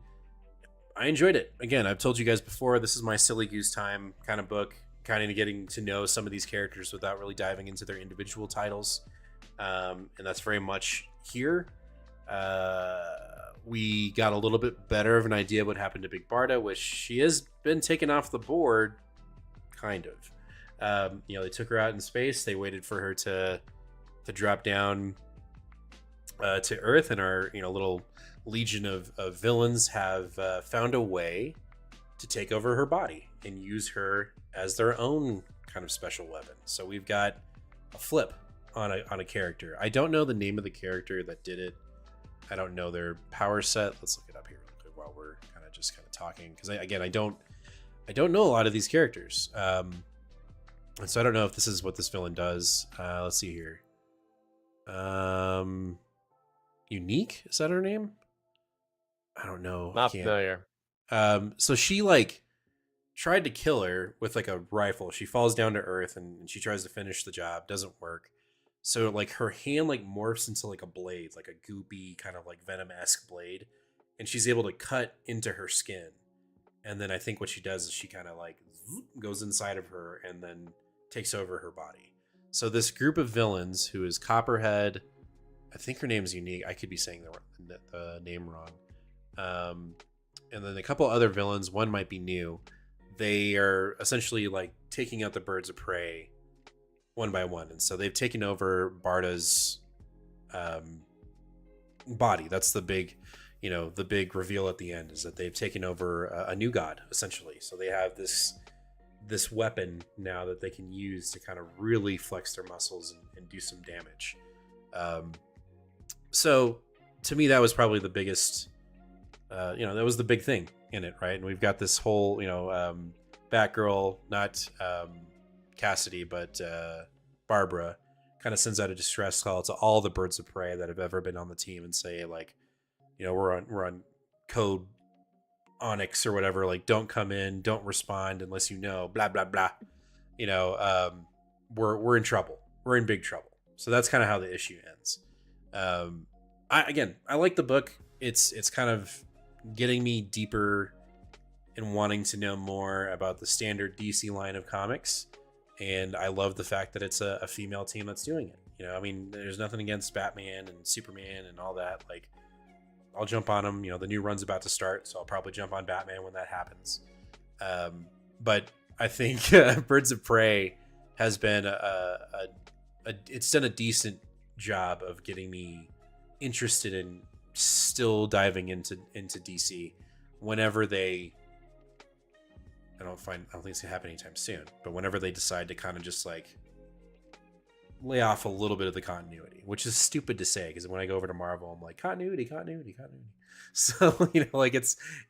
I enjoyed it. Again, I've told you guys before, this is my silly goose time kind of book, kind of getting to know some of these characters without really diving into their individual titles. And that's very much here. We got a little bit better of an idea of what happened to Big Barda, which she has been taken off the board, kind of. They took her out in space. They waited for her to drop down to Earth, and our little legion of villains have found a way to take over her body and use her as their own kind of special weapon. So we've got a flip on a character. I don't know the name of the character that did it. I don't know their power set. Let's look it up here real quick while we're kind of talking, because I don't know a lot of these characters, and so I don't know if this is what this villain does. Let's see here. Unique, is that her name? I don't know. Not familiar. So she like tried to kill her with like a rifle. She falls down to Earth and she tries to finish the job. Doesn't work. So like her hand like morphs into like a blade, like a goopy kind of like Venom-esque blade, and she's able to cut into her skin. And then I think what she does is she kind of like goes inside of her and then takes over her body. So this group of villains, who is Copperhead, I think her name's unique. I could be saying the name wrong. And then a couple other villains. One might be new. They are essentially like taking out the birds of prey one by one, and so they've taken over Barda's body. That's the big, the big reveal at the end, is that they've taken over a new god essentially. So they have this weapon now that they can use to kind of really flex their muscles and do some damage. So to me, that was probably the biggest, that was the big thing in it, right? And we've got this whole, Batgirl, not Cassidy, but Barbara, kind of sends out a distress call to all the birds of prey that have ever been on the team and say, like, we're on code Onyx or whatever, like, don't come in, don't respond unless blah blah blah. We're in trouble. We're in big trouble. So that's kind of how the issue ends. I like the book. It's kind of getting me deeper and wanting to know more about the standard DC line of comics. And I love the fact that it's a female team that's doing it. There's nothing against Batman and Superman and all that. Like, I'll jump on them. The new run's about to start, so I'll probably jump on Batman when that happens. But I think Birds of Prey has been it's done a decent job of getting me interested in still diving into DC whenever they, I don't think it's gonna happen anytime soon, but whenever they decide to kind of just like lay off a little bit of the continuity, which is stupid to say, because when I go over to Marvel, I'm like, continuity. So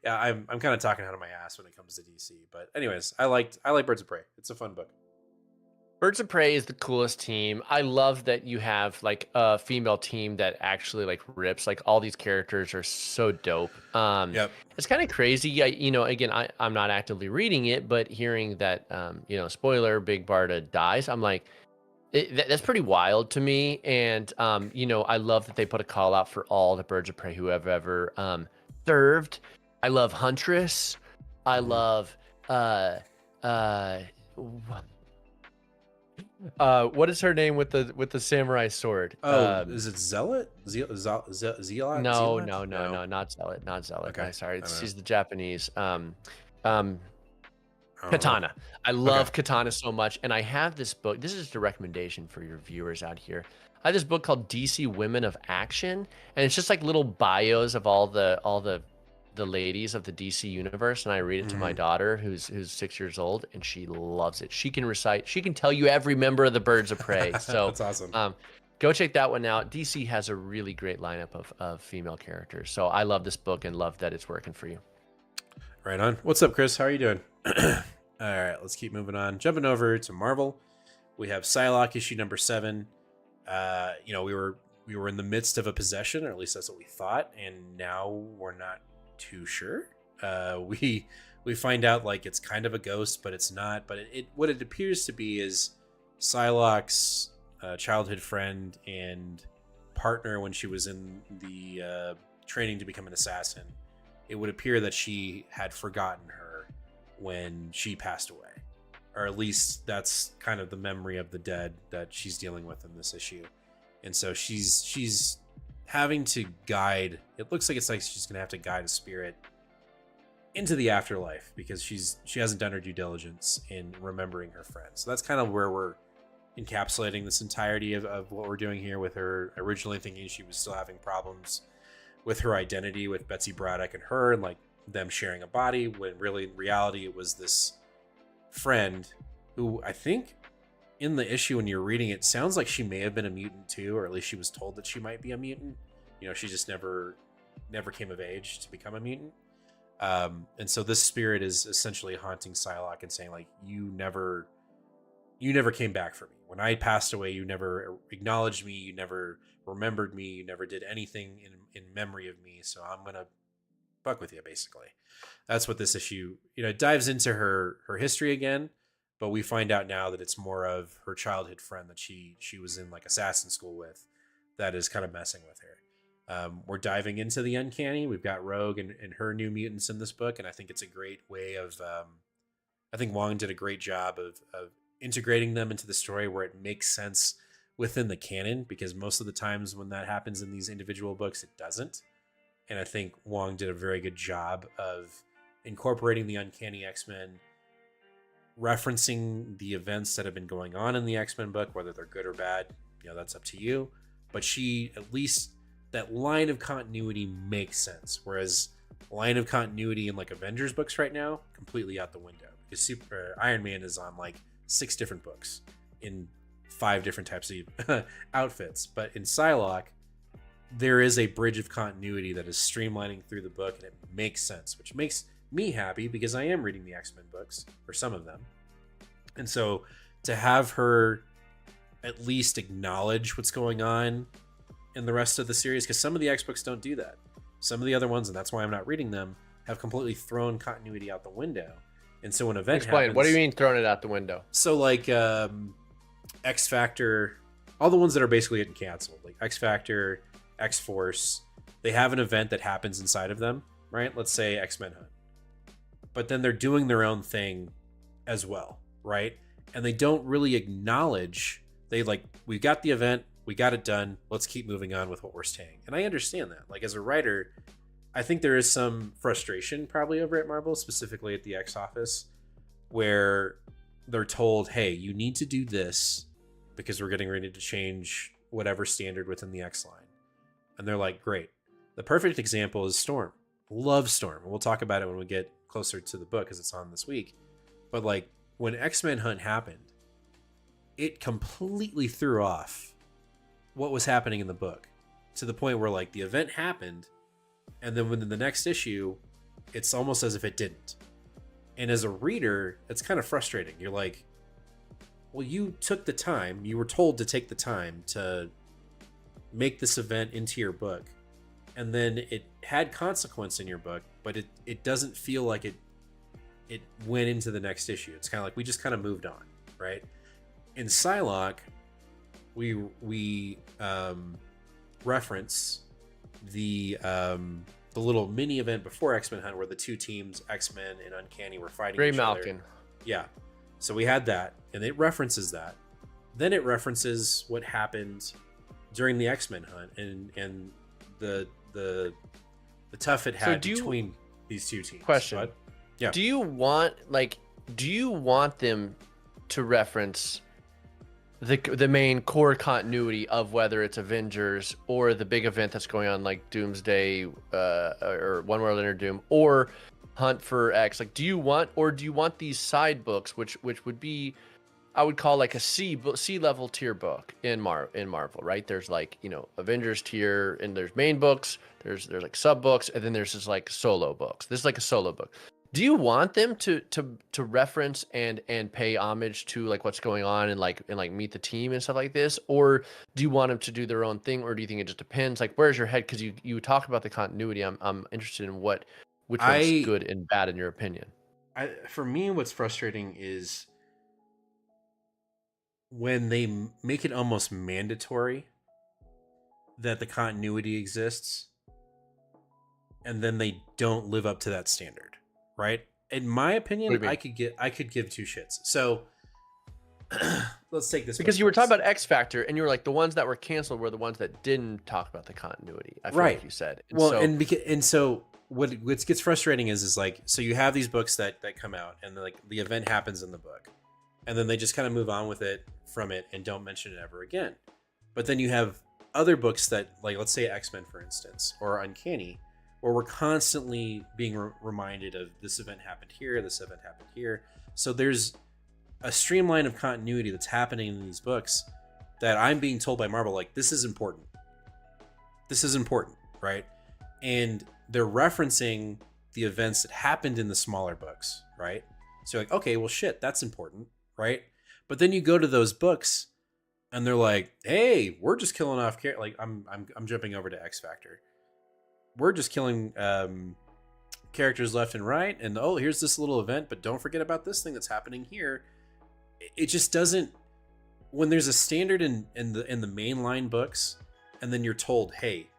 I'm kind of talking out of my ass when it comes to DC. But anyways, I like Birds of Prey. It's a fun book. Birds of Prey is the coolest team. I love that you have like a female team that actually like rips. Like, all these characters are so dope. Yep. It's kind of crazy. Again, I'm not actively reading it, but hearing that, spoiler, Big Barda dies, I'm like, that's pretty wild to me. And, I love that they put a call out for all the Birds of Prey who have ever served. I love Huntress. I love what is her name with the samurai sword? Is it Zealot? Zealot? No, not Zealot. Not Zealot. Okay. Sorry, she's the Japanese. Katana. I love Katana so much, and I have this book. This is just a recommendation for your viewers out here. I have this book called DC Women of Action, and it's just like little bios of all the ladies of the DC universe, and I read it to my daughter who's 6 years old, and she loves it. She can tell you every member of the Birds of Prey. So that's awesome. Go check that one out. DC has a really great lineup of female characters. So I love this book and love that it's working for you. Right on. What's up, Chris? How are you doing? All right, let's keep moving on. Jumping over to Marvel, we have Psylocke issue number 7. We were in the midst of a possession, or at least that's what we thought, and now we're not too sure. We find out like it's kind of a ghost, but it's not. But what it appears to be is Psylocke's childhood friend and partner when she was in the training to become an assassin. It would appear that she had forgotten her when she passed away, or at least that's kind of the memory of the dead that she's dealing with in this issue. And so she's having to guide, it looks like she's gonna have to guide a spirit into the afterlife because she hasn't done her due diligence in remembering her friends. So that's kind of where we're encapsulating this entirety of what we're doing here, with her originally thinking she was still having problems with her identity with Betsy Braddock and her, and like them sharing a body, when really in reality it was this friend who, I think in the issue when you're reading it, sounds like she may have been a mutant too, or at least she was told that she might be a mutant. She just never came of age to become a mutant. And so this spirit is essentially haunting Psylocke and saying, like, you never came back for me. When I passed away, you never acknowledged me, you never remembered me, you never did anything in memory of me, so I'm gonna fuck with you, basically. That's what this issue, it dives into her history again, but we find out now that it's more of her childhood friend that she was in like assassin school with that is kind of messing with her. We're diving into the uncanny. We've got Rogue and her new mutants in this book, and I think it's a great way of I think Wong did a great job of integrating them into the story where it makes sense within the canon, because most of the times when that happens in these individual books, it doesn't. And I think Wong did a very good job of incorporating the Uncanny X-Men, referencing the events that have been going on in the X-Men book, whether they're good or bad, that's up to you. But she, at least that line of continuity makes sense. Whereas line of continuity in like Avengers books right now, completely out the window, because Iron Man is on like 6 different books in 5 different types of outfits. But in Psylocke, there is a bridge of continuity that is streamlining through the book, and it makes sense, which makes me happy because I am reading the X-Men books, or some of them. And so to have her at least acknowledge what's going on in the rest of the series, because some of the X books don't do that. Some of the other ones, and that's why I'm not reading them, have completely thrown continuity out the window. And so when an event Explain. happens, What do you mean throwing it out the window? So like X Factor, all the ones that are basically getting canceled, like X Factor, X Force, they have an event that happens inside of them, right? Let's say X-Men Hunt. But then they're doing their own thing as well, right? And they don't really acknowledge, we got the event, we got it done, let's keep moving on with what we're saying. And I understand that. Like, as a writer, I think there is some frustration probably over at Marvel, specifically at the X office, where they're told, hey, you need to do this because we're getting ready to change whatever standard within the X line. And they're like, great. The perfect example is Storm. Love Storm. And we'll talk about it when we get closer to the book because it's on this week. But like, when X-Men Hunt happened, it completely threw off what was happening in the book, to the point where like the event happened, and then within the next issue, it's almost as if it didn't. And as a reader, it's kind of frustrating. You're like, well, you took the time, you were told to take the time to make this event into your book, and then it had consequence in your book, but it doesn't feel like it went into the next issue. It's kind of like we just kind of moved on, right? In Psylocke, we reference the little mini event before X-Men Hunt where the 2 teams, X-Men and Uncanny, were fighting Gray each Malkin. other. Yeah. So we had that, and it references that. Then it references what happened during the X-Men Hunt and the tough it had between these 2 teams. Question. But, yeah. Do you want them to reference the main core continuity of whether it's Avengers or the big event that's going on, like Doomsday or One World Enter Doom or Hunt for X? Like, do you want these side books, which would be, I would call like a C level tier book in Marvel, right? There's like, Avengers tier, and there's main books, there's like sub books, and then there's just like solo books. This is like a solo book. Do you want them to reference and pay homage to like what's going on and like meet the team and stuff like this, or do you want them to do their own thing, or do you think it just depends? Like, where's your head? Because you talk about the continuity. I'm interested in which one's good and bad in your opinion. For me, what's frustrating is when they make it almost mandatory that the continuity exists, and then they don't live up to that standard. Right? In my opinion, I could give 2 shits. So let's take this. Because you were talking about X Factor, and you were like, the ones that were canceled were the ones that didn't talk about the continuity. I feel like you said. And so what gets frustrating is like, so you have these books that come out, and like the event happens in the book, and then they just kind of move on with it from it and don't mention it ever again. But then you have other books that, like, let's say X-Men, for instance, or Uncanny, where we're constantly being reminded of this event happened here, this event happened here. So there's a streamline of continuity that's happening in these books that I'm being told by Marvel, like, this is important. This is important, right? And they're referencing the events that happened in the smaller books, right? So you're like, okay, well, shit, that's important, right? But then you go to those books and they're like, hey, we're just killing off like I'm jumping over to X Factor. We're just killing characters left and right, and here's this little event, but don't forget about this thing that's happening here. It just doesn't. When there's a standard in the mainline books, and then you're told, hey,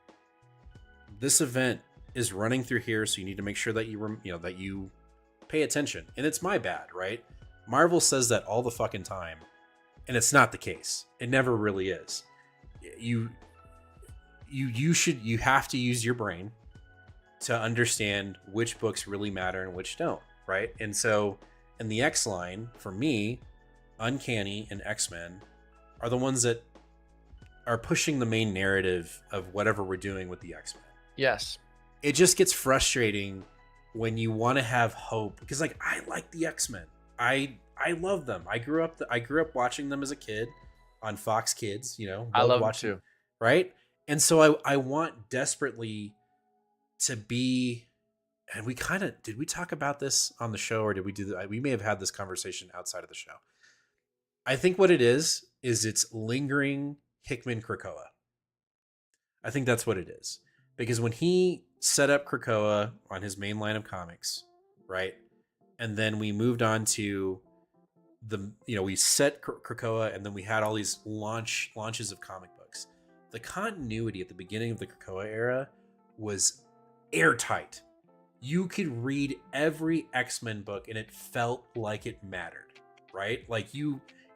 this event is running through here, so you need to make sure that you pay attention. And it's my bad, right? Marvel says that all the fucking time, and it's not the case. It never really is. You have to use your brain to understand which books really matter and which don't, right? And so in the X line, for me, Uncanny and X-Men are the ones that are pushing the main narrative of whatever we're doing with the X-Men. Yes. It just gets frustrating when you want to have hope, because like I like the X-Men. I love them. I grew up watching them as a kid on Fox Kids, you know. I love watching them too. Right? And so I want desperately to be, and we kind of, did we talk about this on the show, or did we do that? We may have had this conversation outside of the show. I think what it is it's lingering Hickman Krakoa. I think that's what it is. Because when he set up Krakoa on his main line of comics, right? And then we moved on to we set Krakoa, and then we had all these launches of comic books. The continuity at the beginning of the Krakoa era was airtight. You could read every X-Men book and it felt like it mattered, right?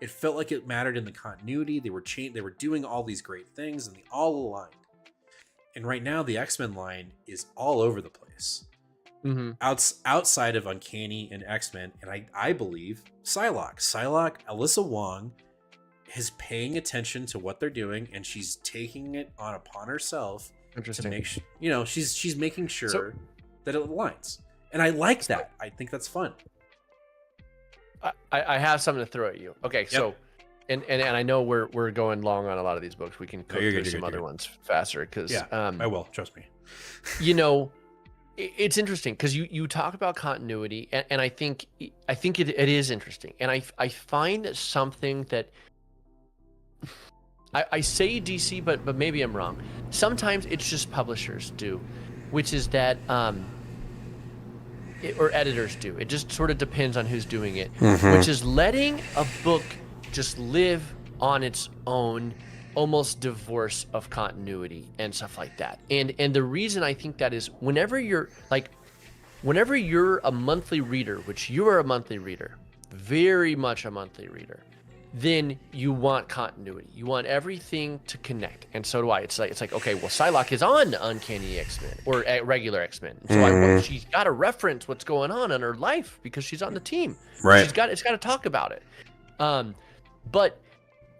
It felt like it mattered in the continuity. They were doing all these great things, and they all aligned. And right now, the X-Men line is all over the place. Mm-hmm. Outside of Uncanny and X-Men, and I believe Psylocke, Alyssa Wong is paying attention to what they're doing, and she's taking it upon herself to make sure, she's making sure that it aligns. And I like that. I think that's fun. I have something to throw at you. Okay, yep. So, and I know we're going long on a lot of these books. We can go through some other ones faster because I will, trust me. It's interesting because you talk about continuity, and I think it is interesting, and I find something that I say DC, but maybe I'm wrong. Sometimes it's just publishers do, which is that or editors do. It just sort of depends on who's doing it, which is letting a book just live on its own, almost divorce of continuity and stuff like that. And the reason I think that is whenever you're a monthly reader, which you are a monthly reader, very much a monthly reader, then you want continuity. You want everything to connect. And so do I. It's like okay, well, Psylocke is on Uncanny X-Men or regular X-Men. So she's got to reference what's going on in her life because she's on the team. Right. It's got to talk about it. But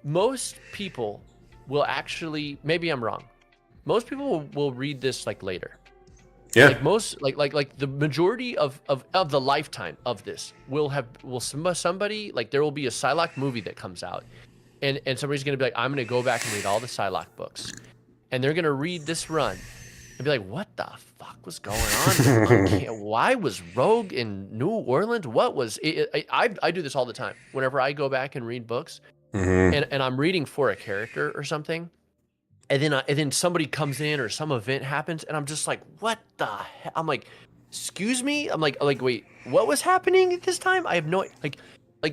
most people will actually, maybe I'm wrong, most people will read this like later. Yeah. Like the majority of the lifetime of this will somebody, like there will be a Psylocke movie that comes out and somebody's going to be like, I'm going to go back and read all the Psylocke books, and they're going to read this run and be like, what the fuck was going on? Why was Rogue in New Orleans? What was it? I do this all the time. Whenever I go back and read books and I'm reading for a character or something, and then somebody comes in or some event happens, and I'm just like, what the hell? I'm like, excuse me? I'm like, wait, what was happening at this time? I have no, like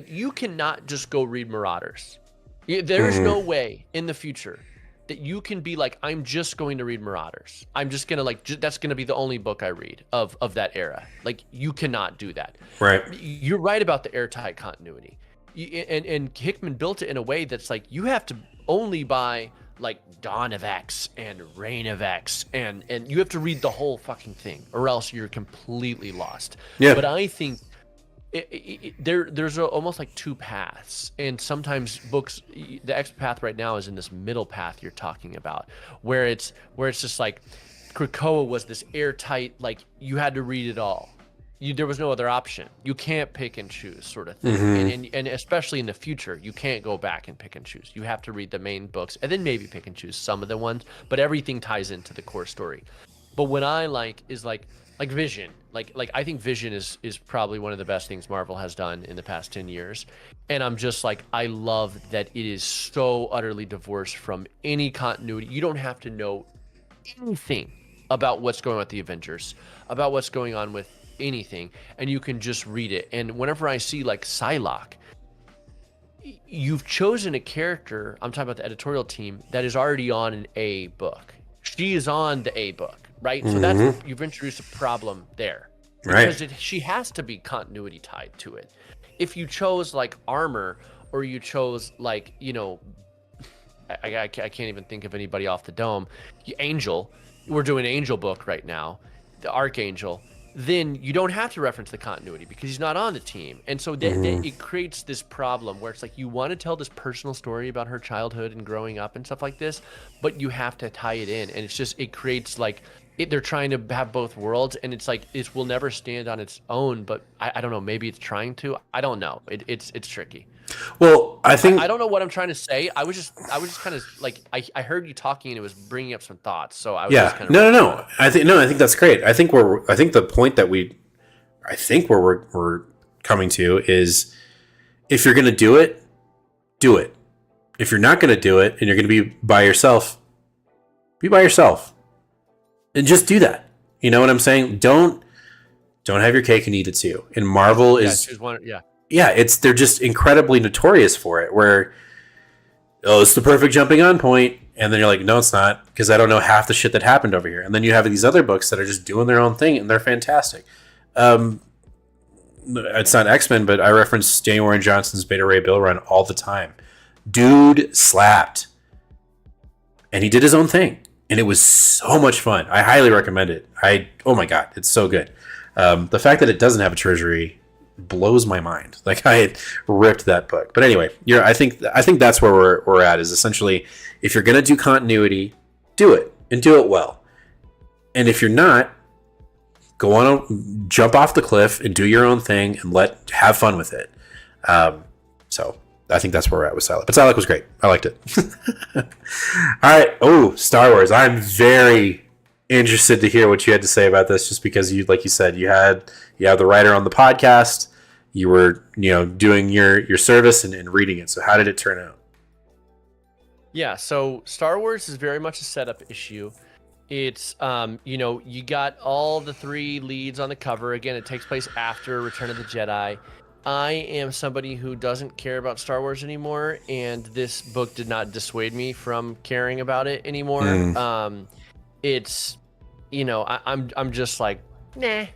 you cannot just go read Marauders. There's no way in the future that you can be like, I'm just going to read Marauders. I'm just going to that's going to be the only book I read of that era. Like, you cannot do that. Right. You're right about the airtight continuity. And Hickman built it in a way that's like, you have to only buy like Dawn of X and Reign of X, and you have to read the whole fucking thing, or else you're completely lost. Yeah. But I think there's almost like two paths, and sometimes books, the X path right now is in this middle path you're talking about, where it's just like Krakoa was this airtight, like you had to read it all. There was no other option. You can't pick and choose, sort of thing. And especially in the future, you can't go back and pick and choose. You have to read the main books and then maybe pick and choose some of the ones, but everything ties into the core story. But what I like is like Vision. Like I think Vision is probably one of the best things Marvel has done in the past 10 years. And I'm just like, I love that it is so utterly divorced from any continuity. You don't have to know anything about what's going on with the Avengers, about what's going on with anything, and you can just read it. And whenever I see like Psylocke, you've chosen a character, I'm talking about the editorial team, that is already on an A book. She is on the A book, right? So that's, you've introduced a problem there. Right. Because she has to be continuity tied to it. If you chose like Armor, or you chose like, you know, I can't even think of anybody off the dome. Angel, we're doing Angel book right now, the Archangel. Then you don't have to reference the continuity because he's not on the team. And so it creates this problem where it's like you want to tell this personal story about her childhood and growing up and stuff like this, but you have to tie it in. And it's just, it creates like, they're trying to have both worlds, and it's like, it will never stand on its own, but I don't know, maybe it's trying to. I don't know. It's tricky. Well, I think I don't know what I'm trying to say. I was just kind of like, I heard you talking and it was bringing up some thoughts. So I was just kind of no. I think that's great. I think the point that where we're coming to is, if you're going to do it, do it. If you're not going to do it and you're going to be by yourself, be by yourself, and just do that. You know what I'm saying? Don't have your cake and eat it too. And Marvel is they're just incredibly notorious for it, where, oh, it's the perfect jumping on point, and then you're like, no, it's not, because I don't know half the shit that happened over here. And then you have these other books that are just doing their own thing, and they're fantastic. It's not X-Men, but I reference Daniel Warren Johnson's Beta Ray Bill run all the time. Dude slapped, and he did his own thing, and it was so much fun. I highly recommend it. Oh my god, it's so good. The fact that it doesn't have a treasury blows my mind. Like, I had ripped that book. But anyway, I think that's where we're at, is essentially, if you're gonna do continuity, do it, and do it well. And if you're not, jump off the cliff and do your own thing and have fun with it. So I think that's where we're at with Psylocke. But Psylocke was great. I liked it. All right. Oh, Star Wars. I'm very interested to hear what you had to say about this, just because like you said, you have the writer on the podcast. You were, doing your service and reading it. So how did it turn out? Yeah, so Star Wars is very much a setup issue. It's, you got all the three leads on the cover. Again, it takes place after Return of the Jedi. I am somebody who doesn't care about Star Wars anymore, and this book did not dissuade me from caring about it anymore. It's, I'm just like, nah.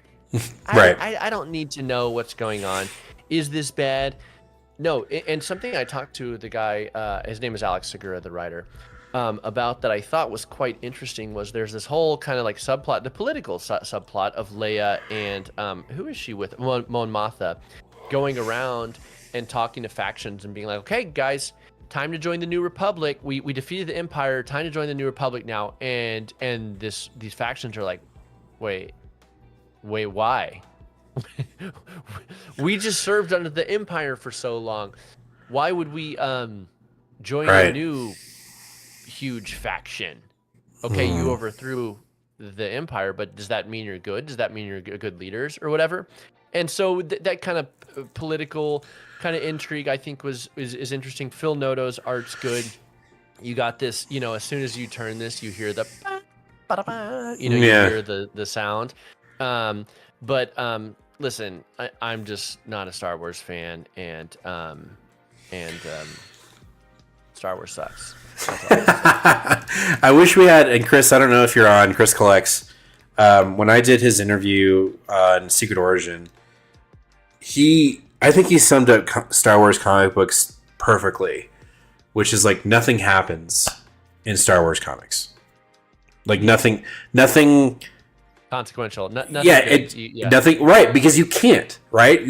Right. I don't need to know what's going on. Is this bad? No. And something I talked to the guy, his name is Alex Segura, the writer, about that I thought was quite interesting was there's this whole kind of like subplot, the political subplot of Leia and who is she with? Mon Mothma, going around and talking to factions and being like, okay, guys, time to join the New Republic. We defeated the Empire. Time to join the New Republic now. And these factions are like, wait, why? We just served under the Empire for so long. Why would we join a new huge faction? Okay, you overthrew the Empire, but does that mean you're good? Does that mean you're good leaders or whatever? And so that kind of political kind of intrigue, I think, is interesting. Phil Noto's art's good. You got this, as soon as you turn this, you hear the you hear the sound. But listen, I'm just not a Star Wars fan, and Star Wars sucks. I wish we had, and Chris, I don't know if you're on, Chris Collects, when I did his interview on Secret Origin, I think he summed up Star Wars comic books perfectly, which is like nothing happens in Star Wars comics. Like nothing consequential. Nothing. Nothing. Right, because you can't. Right,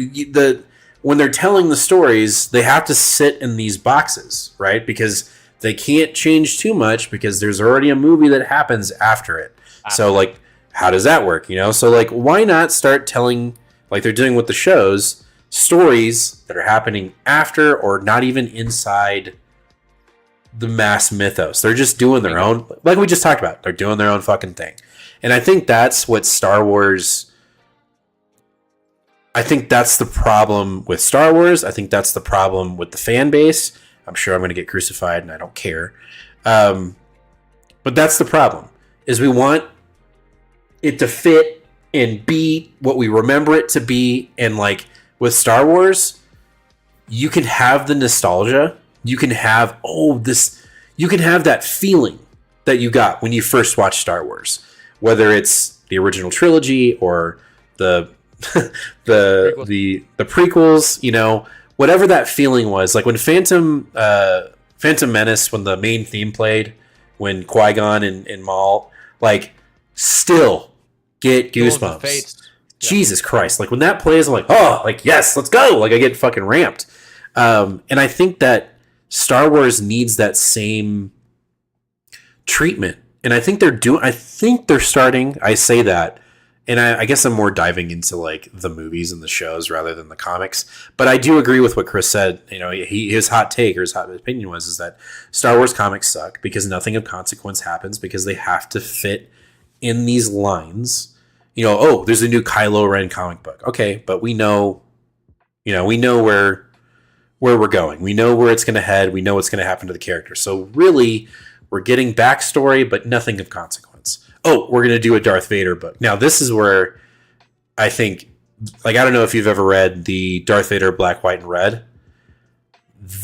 when they're telling the stories, they have to sit in these boxes, right? Because they can't change too much because there's already a movie that happens after it. So like, how does that work? So like, why not start telling, like they're doing with the shows, stories that are happening after or not even inside the mass mythos? They're just doing their own, like we just talked about. They're doing their own fucking thing. And I think that's what Star Wars... I think that's the problem with Star Wars. I think that's the problem with the fan base. I'm sure I'm going to get crucified, and I don't care. But that's the problem, is we want it to fit and be what we remember it to be. And like with Star Wars, you can have the nostalgia. You can have, you can have that feeling that you got when you first watched Star Wars. Whether it's the original trilogy or the the prequels, you know, whatever that feeling was, like when Phantom Menace, when the main theme played, when Qui-Gon and Maul, like, still get goosebumps. Jesus Christ! Like when that plays, I'm like, oh, like yes, let's go! Like I get fucking ramped. And I think that Star Wars needs that same treatment, and I think they're starting. I say that, and I guess I'm more diving into like the movies and the shows rather than the comics. But I do agree with what Chris said. You know, his hot take or his hot opinion was that Star Wars comics suck because nothing of consequence happens because they have to fit in these lines. You know, oh, there's a new Kylo Ren comic book. Okay, but we know where we're going. We know where it's going to head. We know what's going to happen to the character. So really, we're getting backstory, but nothing of consequence. Oh, we're going to do a Darth Vader book. Now, this is where I think, like, I don't know if you've ever read the Darth Vader Black, White, and Red.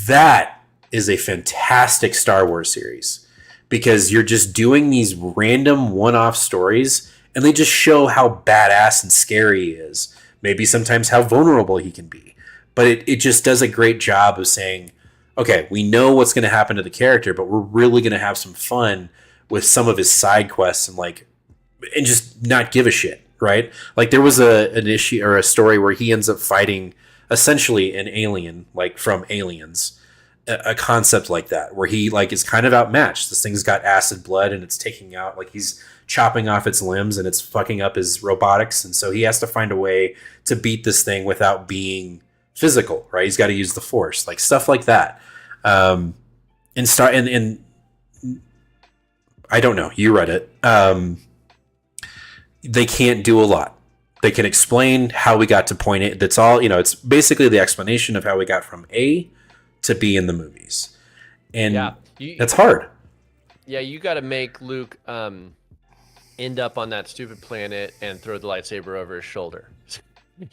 That is a fantastic Star Wars series because you're just doing these random one-off stories and they just show how badass and scary he is. Maybe sometimes how vulnerable he can be. But it just does a great job of saying, okay, we know what's going to happen to the character, but we're really going to have some fun with some of his side quests and just not give a shit, right? Like there was an issue or a story where he ends up fighting essentially an alien, like from Aliens, a concept like that, where he like is kind of outmatched. This thing's got acid blood and it's taking out, like he's chopping off its limbs and it's fucking up his robotics. And so he has to find a way to beat this thing without being physical, right? He's got to use the Force, like stuff like that. And I don't know. You read it. They can't do a lot. They can explain how we got to point A. That's all, you know, it's basically the explanation of how we got from A to B in the movies. And that's hard. Yeah, you got to make Luke end up on that stupid planet and throw the lightsaber over his shoulder.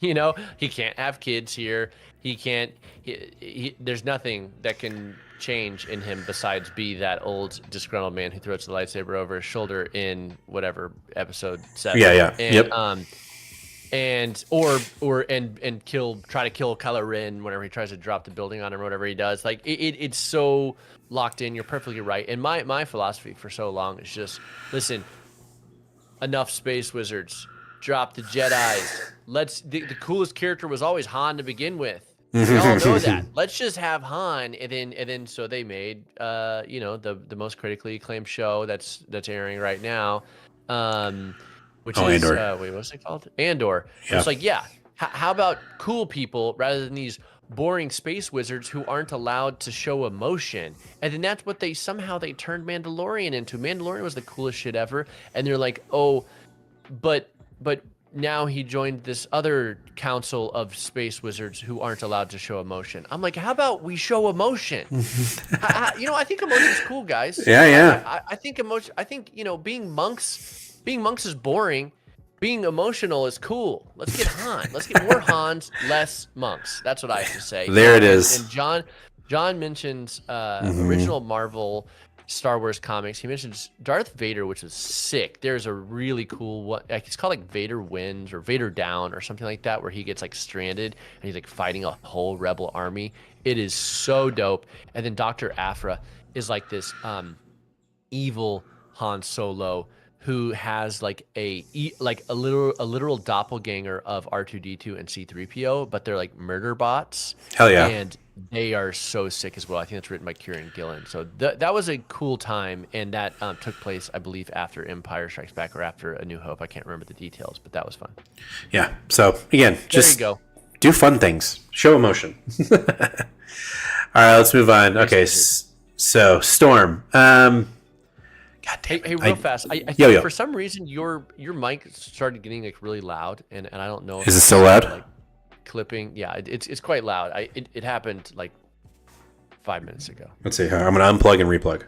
You know, he can't have kids here. He can't. There's nothing that can change in him besides be that old disgruntled man who throws the lightsaber over his shoulder in whatever episode 7. Yeah. And try to kill Kylo Ren whenever he tries to drop the building on him or whatever he does. Like it's so locked in. You're perfectly right. And my philosophy for so long is just listen. Enough space wizards. Drop the Jedis. The coolest character was always Han to begin with. We all know that. Let's just have Han, and then so they made the most critically acclaimed show that's airing right now, which is Andor. What's it called? Andor. Yeah. It's like how about cool people rather than these boring space wizards who aren't allowed to show emotion? And then that's what they turned Mandalorian into. Mandalorian was the coolest shit ever, and they're like, oh, but now he joined this other council of space wizards who aren't allowed to show emotion. I'm like, how about we show emotion? I think emotion is cool, guys. Yeah. I think emotion. I think being monks is boring. Being emotional is cool. Let's get Han. Let's get more Hans, less monks. That's what I have to say. There it is. And John mentions original Marvel Star Wars comics. He mentions Darth Vader, which was sick. There's a really cool one. Like, it's called like Vader Wins or Vader Down or something like that, where he gets like stranded and he's like fighting a whole rebel army. It is so dope. And then Dr. Aphra is like this evil Han Solo who has like a literal doppelganger of R2D2 and C3PO, but they're like murder bots. Hell yeah. And they are so sick as well. I think that's written by Kieran Gillen. So that was a cool time, and that took place, I believe, after Empire Strikes Back or after A New Hope. I can't remember the details, but that was fun. Yeah. So again, just there you go. Do fun things. Show emotion. All right, let's move on. Okay, so Storm. God damn it. Hey, real fast. I think for some reason your mic started getting like really loud, and I don't know. Is it still loud? Like, clipping. Yeah, it's quite loud. It happened like 5 minutes ago. Let's see. I'm gonna unplug and replug.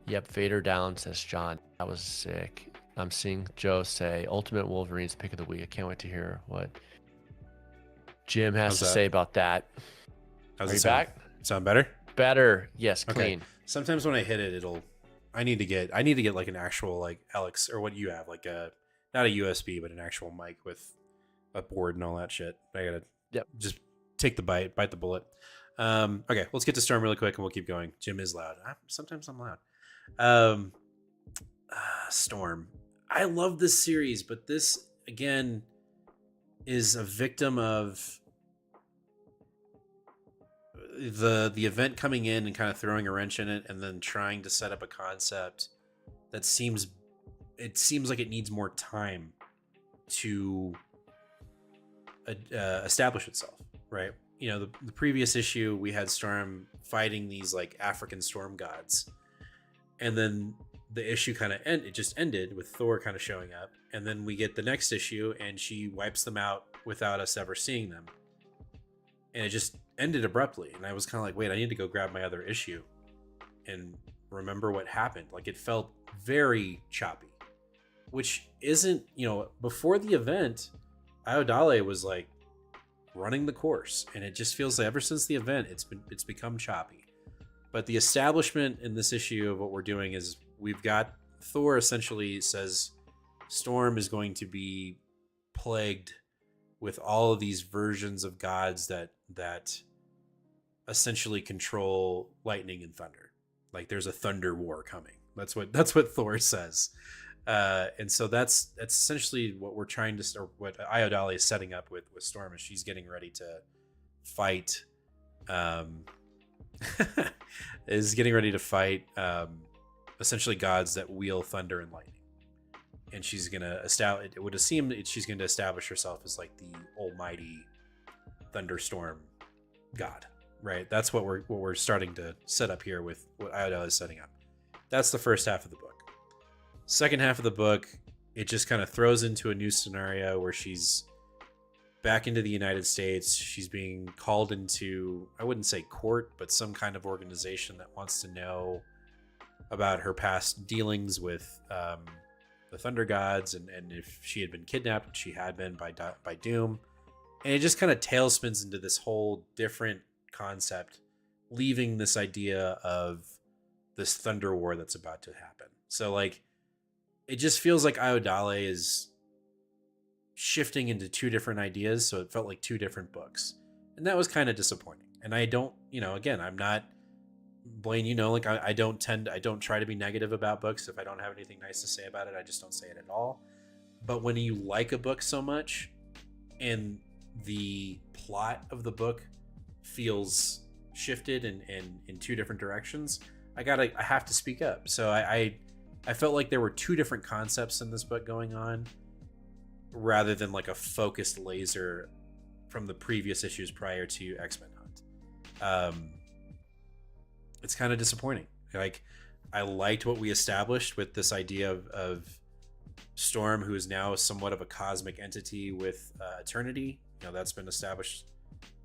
Yep, Vader down, says John. That was sick. I'm seeing Joe say Ultimate Wolverine's pick of the week. I can't wait to hear what Jim has to say about that. How's Are it you sound? back? Sound better? Better. Yes, clean. Okay. Sometimes when I hit it, I need to get like an actual like Alex or what you have, like a not a USB, but an actual mic with a board and all that shit. I gotta just take the bite the bullet. Okay, let's get to Storm really quick and we'll keep going. Jim is loud. Sometimes I'm loud. Storm. I love this series, but this again is a victim of the event coming in and kind of throwing a wrench in it, and then trying to set up a concept that seems like it needs more time to establish itself, right? You know, the previous issue we had Storm fighting these like African storm gods, and then the issue kind of ended with Thor kind of showing up, and then we get the next issue and she wipes them out without us ever seeing them, and it just ended abruptly. And I was kind of like, wait, I need to go grab my other issue and remember what happened. Like, it felt very choppy, which isn't, you know, before the event Ayodele was like running the course, and it just feels like ever since the event it's become choppy. But the establishment in this issue of what we're doing is we've got Thor essentially says Storm is going to be plagued with all of these versions of gods that essentially control lightning and thunder. Like, there's a thunder war coming. That's what Thor says. And so that's essentially what we're trying to, or what Ayodele is setting up with Storm, is she's getting ready to fight, essentially gods that wield thunder and lightning. And she's gonna establish. It would seem that she's going to establish herself as like the almighty thunderstorm god, right? That's what we're starting to set up here with what Ayodele is setting up. That's the first half of the book. Second half of the book, it just kind of throws into a new scenario where she's back into the United States. She's being called into, I wouldn't say court, but some kind of organization that wants to know about her past dealings with the Thunder Gods, and if she had been kidnapped, which she had been by Doom. And it just kind of tailspins into this whole different concept, leaving this idea of this Thunder War that's about to happen. So, like, it just feels like Ayodele is shifting into two different ideas, so it felt like two different books. And that was kind of disappointing. And I don't, you know, again, I'm not, Blaine, you know, like I don't try to be negative about books. If I don't have anything nice to say about it, I just don't say it at all. But when you like a book so much and the plot of the book feels shifted in two different directions, I have to speak up. So I felt like there were two different concepts in this book going on, rather than like a focused laser from the previous issues prior to X-Men Hunt. It's kind of disappointing. Like, I liked what we established with this idea of Storm, who is now somewhat of a cosmic entity with Eternity. You know, that's been established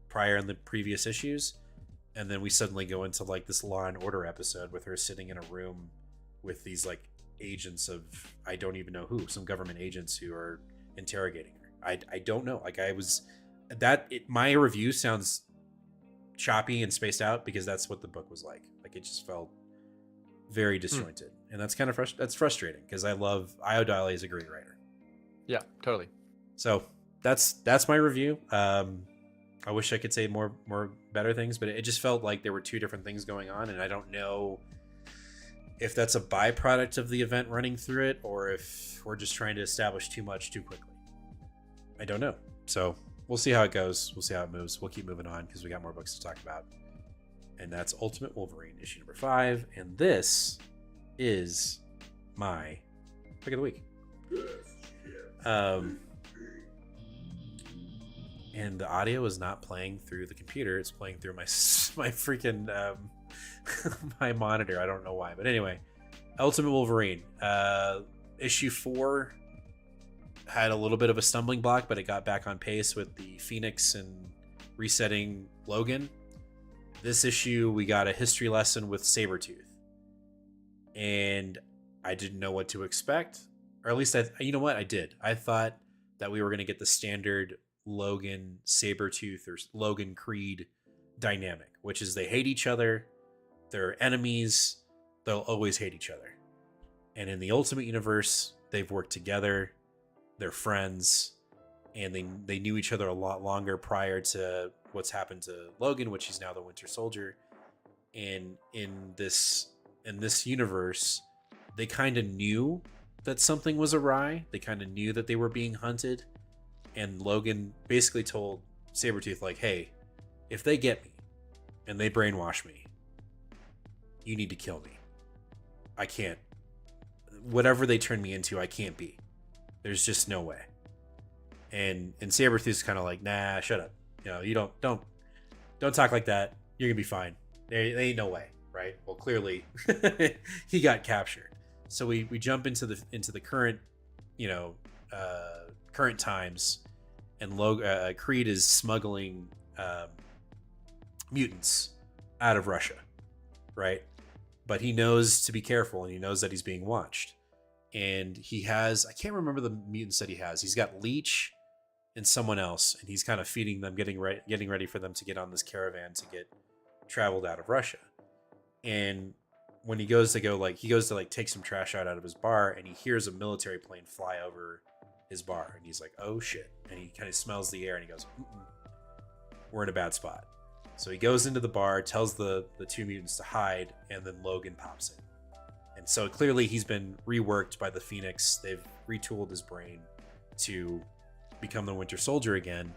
prior in the previous issues. And then we suddenly go into like this Law and Order episode with her sitting in a room with these like agents of, I don't even know who, some government agents who are interrogating her. I don't know. Like, my review sounds choppy and spaced out because that's what the book was like. Like, it just felt very disjointed. And that's kind of that's frustrating because I love Ayodele is a great writer. Yeah, totally. So that's my review. I wish I could say more better things, but it just felt like there were two different things going on, and I don't know if that's a byproduct of the event running through it or if we're just trying to establish too much too quickly. I don't know. So we'll see how it goes. We'll see how it moves. We'll keep moving on because we got more books to talk about. And that's Ultimate Wolverine, issue number 5. And this is my pick of the week. And the audio is not playing through the computer. It's playing through my freaking my monitor. I don't know why. But anyway, Ultimate Wolverine. Issue 4 had a little bit of a stumbling block, but it got back on pace with the Phoenix and resetting Logan. This issue, we got a history lesson with Sabretooth. And I didn't know what to expect. Or at least, you know what? I did. I thought that we were going to get the standard Logan Sabretooth or Logan Creed dynamic, which is they hate each other, they're enemies, they'll always hate each other. And in the Ultimate Universe, they've worked together they're friends, and they knew each other a lot longer prior to what's happened to Logan, which he's now the Winter Soldier. And in this universe, they kind of knew that something was awry. They kind of knew that they were being hunted, and Logan basically told Sabretooth, like, hey, if they get me and they brainwash me, you need to kill me. I can't. Whatever they turn me into, I can't be. There's just no way. And Sabretooth's kind of like, nah, shut up. You know, you don't talk like that. You're gonna be fine. There ain't no way, right? Well, clearly he got captured. So we jump into the current, current times, and Creed is smuggling mutants out of Russia, right? But he knows to be careful, and he knows that he's being watched. And he has, I can't remember the mutants that he has. He's got Leech and someone else, and he's kind of feeding them, getting ready for them to get on this caravan to get traveled out of Russia. And when he goes to take some trash out of his bar, and he hears a military plane fly over his bar, and he's like, oh shit. And he kind of smells the air, and he goes, we're in a bad spot. So he goes into the bar, tells the two mutants to hide, and then Logan pops in. And so clearly he's been reworked by the Phoenix. They've retooled his brain to become the Winter Soldier again,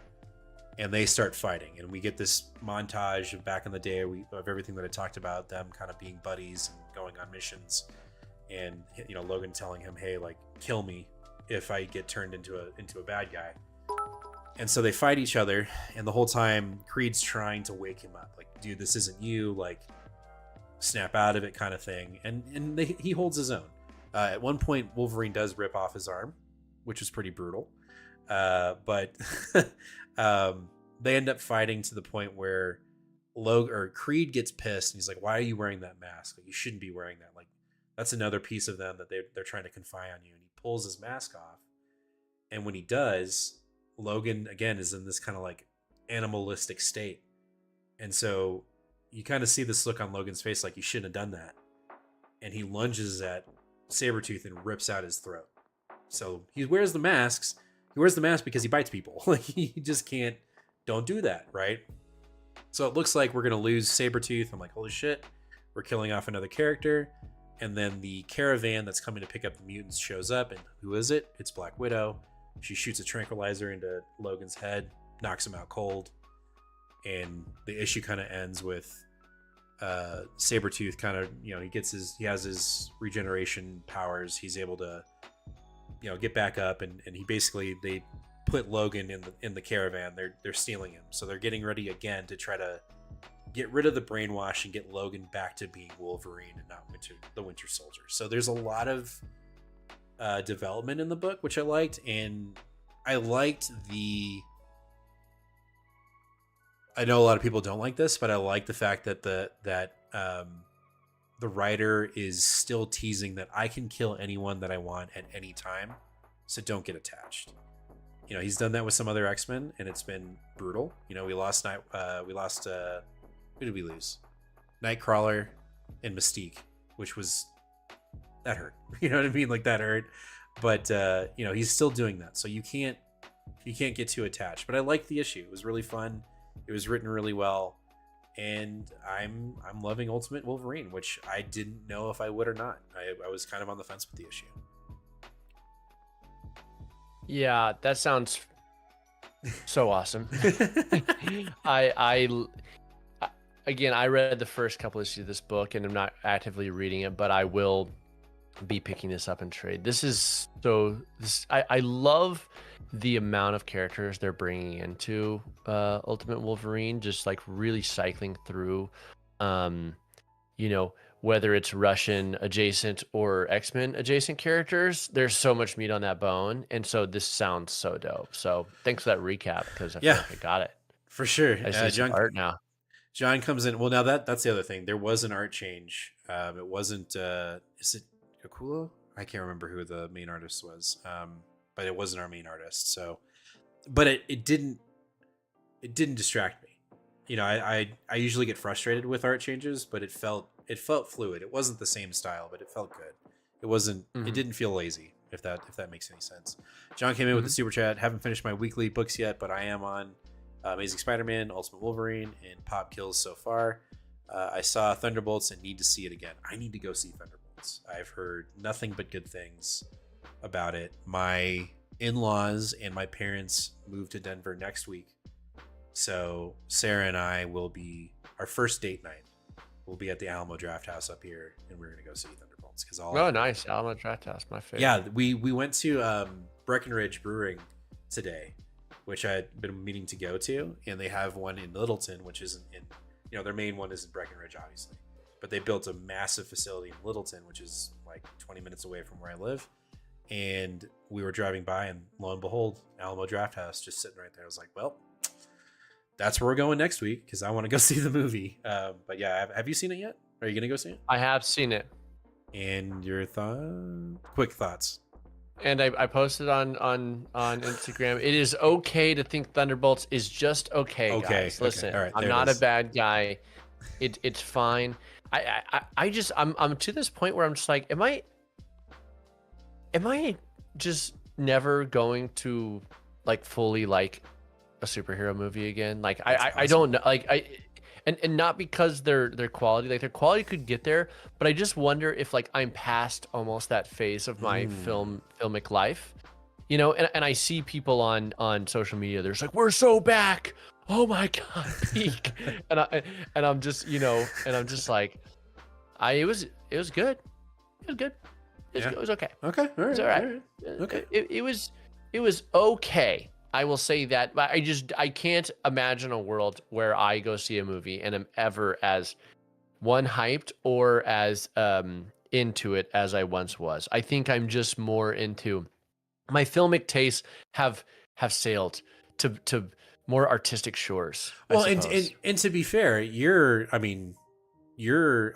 and they start fighting. And we get this montage of back in the day of everything that I talked about, them kind of being buddies and going on missions, and Logan telling him, hey, like, kill me if I get turned into a bad guy. And so they fight each other, and the whole time Creed's trying to wake him up, like, dude, this isn't you, like, snap out of it, kind of thing. And he holds his own. At one point, Wolverine does rip off his arm, which was pretty brutal. But they end up fighting to the point where Creed gets pissed, and he's like, why are you wearing that mask? Like, you shouldn't be wearing that. Like, that's another piece of them that they're trying to confine on you. And he pulls his mask off, and when he does, Logan again is in this kind of like animalistic state. And so you kind of see this look on Logan's face, like, you shouldn't have done that. And he lunges at Sabretooth and rips out his throat. So he wears the masks. He wears the mask because he bites people. Like, he just can't, don't do that, right? So it looks like we're going to lose Sabretooth. I'm like, holy shit, we're killing off another character. And then the caravan that's coming to pick up the mutants shows up, and who is it? It's Black Widow. She shoots a tranquilizer into Logan's head, knocks him out cold. And the issue kind of ends with Sabretooth kind of, he has his regeneration powers. He's able to, get back up, and they put Logan in the caravan. They're stealing him. So they're getting ready again to try to get rid of the brainwash and get Logan back to being Wolverine and not the Winter Soldier. So there's a lot of development in the book, which I liked. And I liked I know a lot of people don't like this, but I like the fact that the writer is still teasing that I can kill anyone that I want at any time, so don't get attached. He's done that with some other X-Men, and it's been brutal. We lost who did we lose? Nightcrawler and Mystique, which was, that hurt. You know what I mean? Like, that hurt. But he's still doing that, so you can't get too attached. But I liked the issue. It was really fun. It was written really well, and I'm loving Ultimate Wolverine, which I didn't know if I would or not. I was kind of on the fence with the issue. Yeah, that sounds so awesome. I read the first couple issues of this book, and I'm not actively reading it, but I will be picking this up in trade. I love the amount of characters they're bringing into Ultimate Wolverine, just like really cycling through, whether it's Russian adjacent or X-Men adjacent characters. There's so much meat on that bone, and so this sounds so dope. So thanks for that recap, because I feel like I got it For sure. I see some art now. John comes in. Well, now that's the other thing. There was an art change. It wasn't. Is it Akulo? I can't remember who the main artist was. But it wasn't our main artist. So, but it didn't distract me. I usually get frustrated with art changes, but it felt fluid. It wasn't the same style, but it felt good. It wasn't. It didn't feel lazy. if that makes any sense. John came in with the super chat. Haven't finished my weekly books yet, but I am on Amazing Spider-Man, Ultimate Wolverine, and Pop Kills so far. I saw Thunderbolts and need to see it again. I need to go see Thunderbolts. I've heard nothing but good things about it. My in-laws and my parents move to Denver next week, so Sarah and I will be, our first date night will be at the Alamo Draft House up here, and we're gonna go see Thunderbolts because Nice, Alamo Draft House, my favorite. Yeah, we went to Breckenridge Brewing today, which I'd been meaning to go to, and they have one in Littleton, which isn't in, their main one is in Breckenridge, obviously, but they built a massive facility in Littleton, which is like 20 minutes away from where I live. And we were driving by, and lo and behold, Alamo Draft House just sitting right there. I was like, well, that's where we're going next week because I want to go see the movie. But yeah, have you seen it yet? Are you gonna go see it? I have seen it. And your quick thoughts? And I posted on Instagram. It is okay to think Thunderbolts is just okay. Guys. Listen, all right, I'm not a bad guy. It's fine. I'm to this point where I'm just like, am I just never going to like fully like a superhero movie again? Like I don't know, like and not because their quality, like their quality could get there, but I just wonder if like I'm past almost that phase of my filmic life, and I see people on social media, there's like, we're so back, oh my god, peak. and I'm just and I'm just like, it was good. It was okay. Okay. All right. It was all right. All right. Okay. It was okay. I will say that, but I can't imagine a world where I go see a movie and am ever as hyped or as into it as I once was. I think I'm just more into, my filmic tastes have sailed to more artistic shores. Well, and to be fair, you're I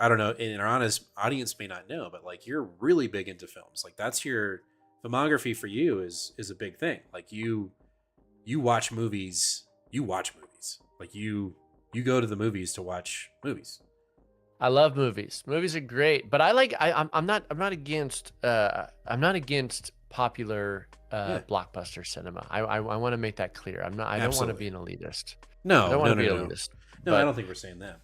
don't know, and our honest audience may not know, but like you're really big into films. Like that's your filmography for you is a big thing. Like you watch movies. Like you go to the movies to watch movies. I love movies. Movies are great, but I'm not against popular blockbuster cinema. I want to make that clear. I don't want to be an elitist. No, I don't want to be no. elitist. No, I don't think we're saying that,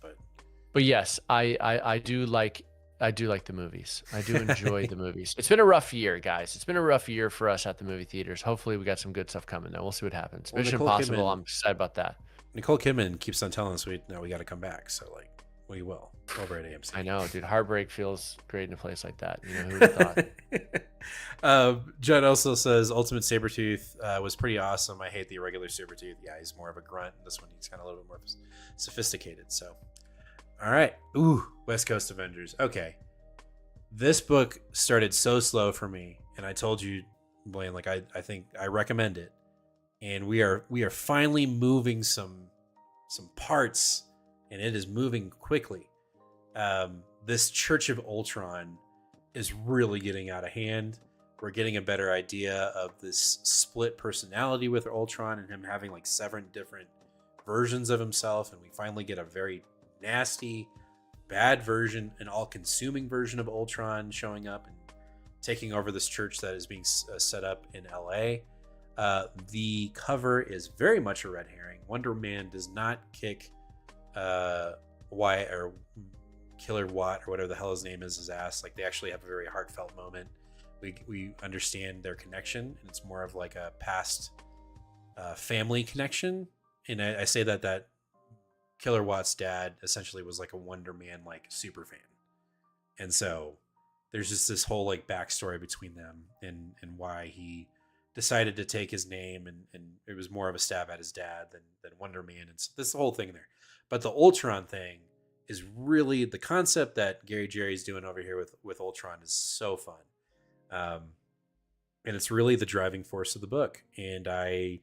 But yes, I do like the movies. I do enjoy the movies. It's been a rough year, guys. It's been a rough year for us at the movie theaters. Hopefully we got some good stuff coming though. We'll see what happens. Well, Mission Nicole Impossible, Kidman- I'm excited about that. Nicole Kidman keeps on telling us we got to come back. So like we will over at AMC. I know, dude. Heartbreak feels great in a place like that. Who would have thought? Judd also says Ultimate Sabretooth was pretty awesome. I hate the irregular Sabretooth. Yeah, he's more of a grunt. This one he's kind of a little bit more sophisticated. So, all right. Ooh, West Coast Avengers. Okay. This book started so slow for me, and I told you, Blaine, like I think I recommend it. And we are finally moving some parts, and it is moving quickly. This Church of Ultron is really getting out of hand. We're getting a better idea of this split personality with Ultron and him having like 7 different versions of himself, and we finally get a very nasty, bad version, an all-consuming version of Ultron showing up and taking over this church that is being set up in LA. The cover is very much a red herring. Wonder Man does not kick Wyatt or Killer Watt or whatever the hell his name is his ass. Like they actually have a very heartfelt moment. We understand their connection, and it's more of like a past family connection. And I say that Killer Watt's dad essentially was like a Wonder Man like super fan, and so there's just this whole like backstory between them and why he decided to take his name, and it was more of a stab at his dad than Wonder Man, and so this whole thing there. But the Ultron thing is really the concept that Gary Jerry's doing over here with Ultron is so fun. And it's really the driving force of the book. And I'm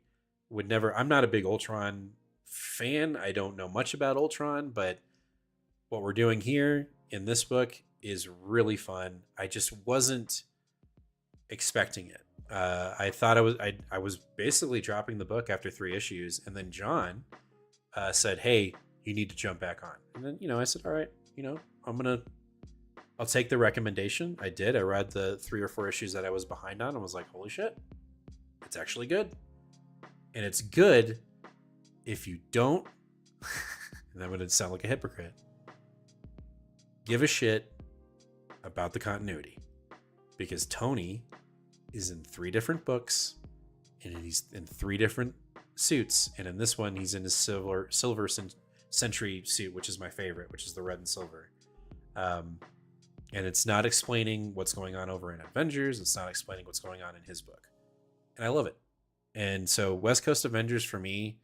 not a big Ultron fan. I don't know much about Ultron, but what we're doing here in this book is really fun. I just wasn't expecting it. I thought I was basically dropping the book after 3 issues, and then John said, "Hey, you need to jump back on." And then I said, "All right, I'm gonna I'll take the recommendation. I did. I read the 3 or 4 issues that I was behind on and was like, holy shit, it's actually good. And it's good if you don't, and I'm going to sound like a hypocrite, give a shit about the continuity. Because Tony is in 3 different books, and he's in 3 different suits. And in this one, he's in his silver Sentry suit, which is my favorite, which is the red and silver. And it's not explaining what's going on over in Avengers. It's not explaining what's going on in his book. And I love it. And so West Coast Avengers for me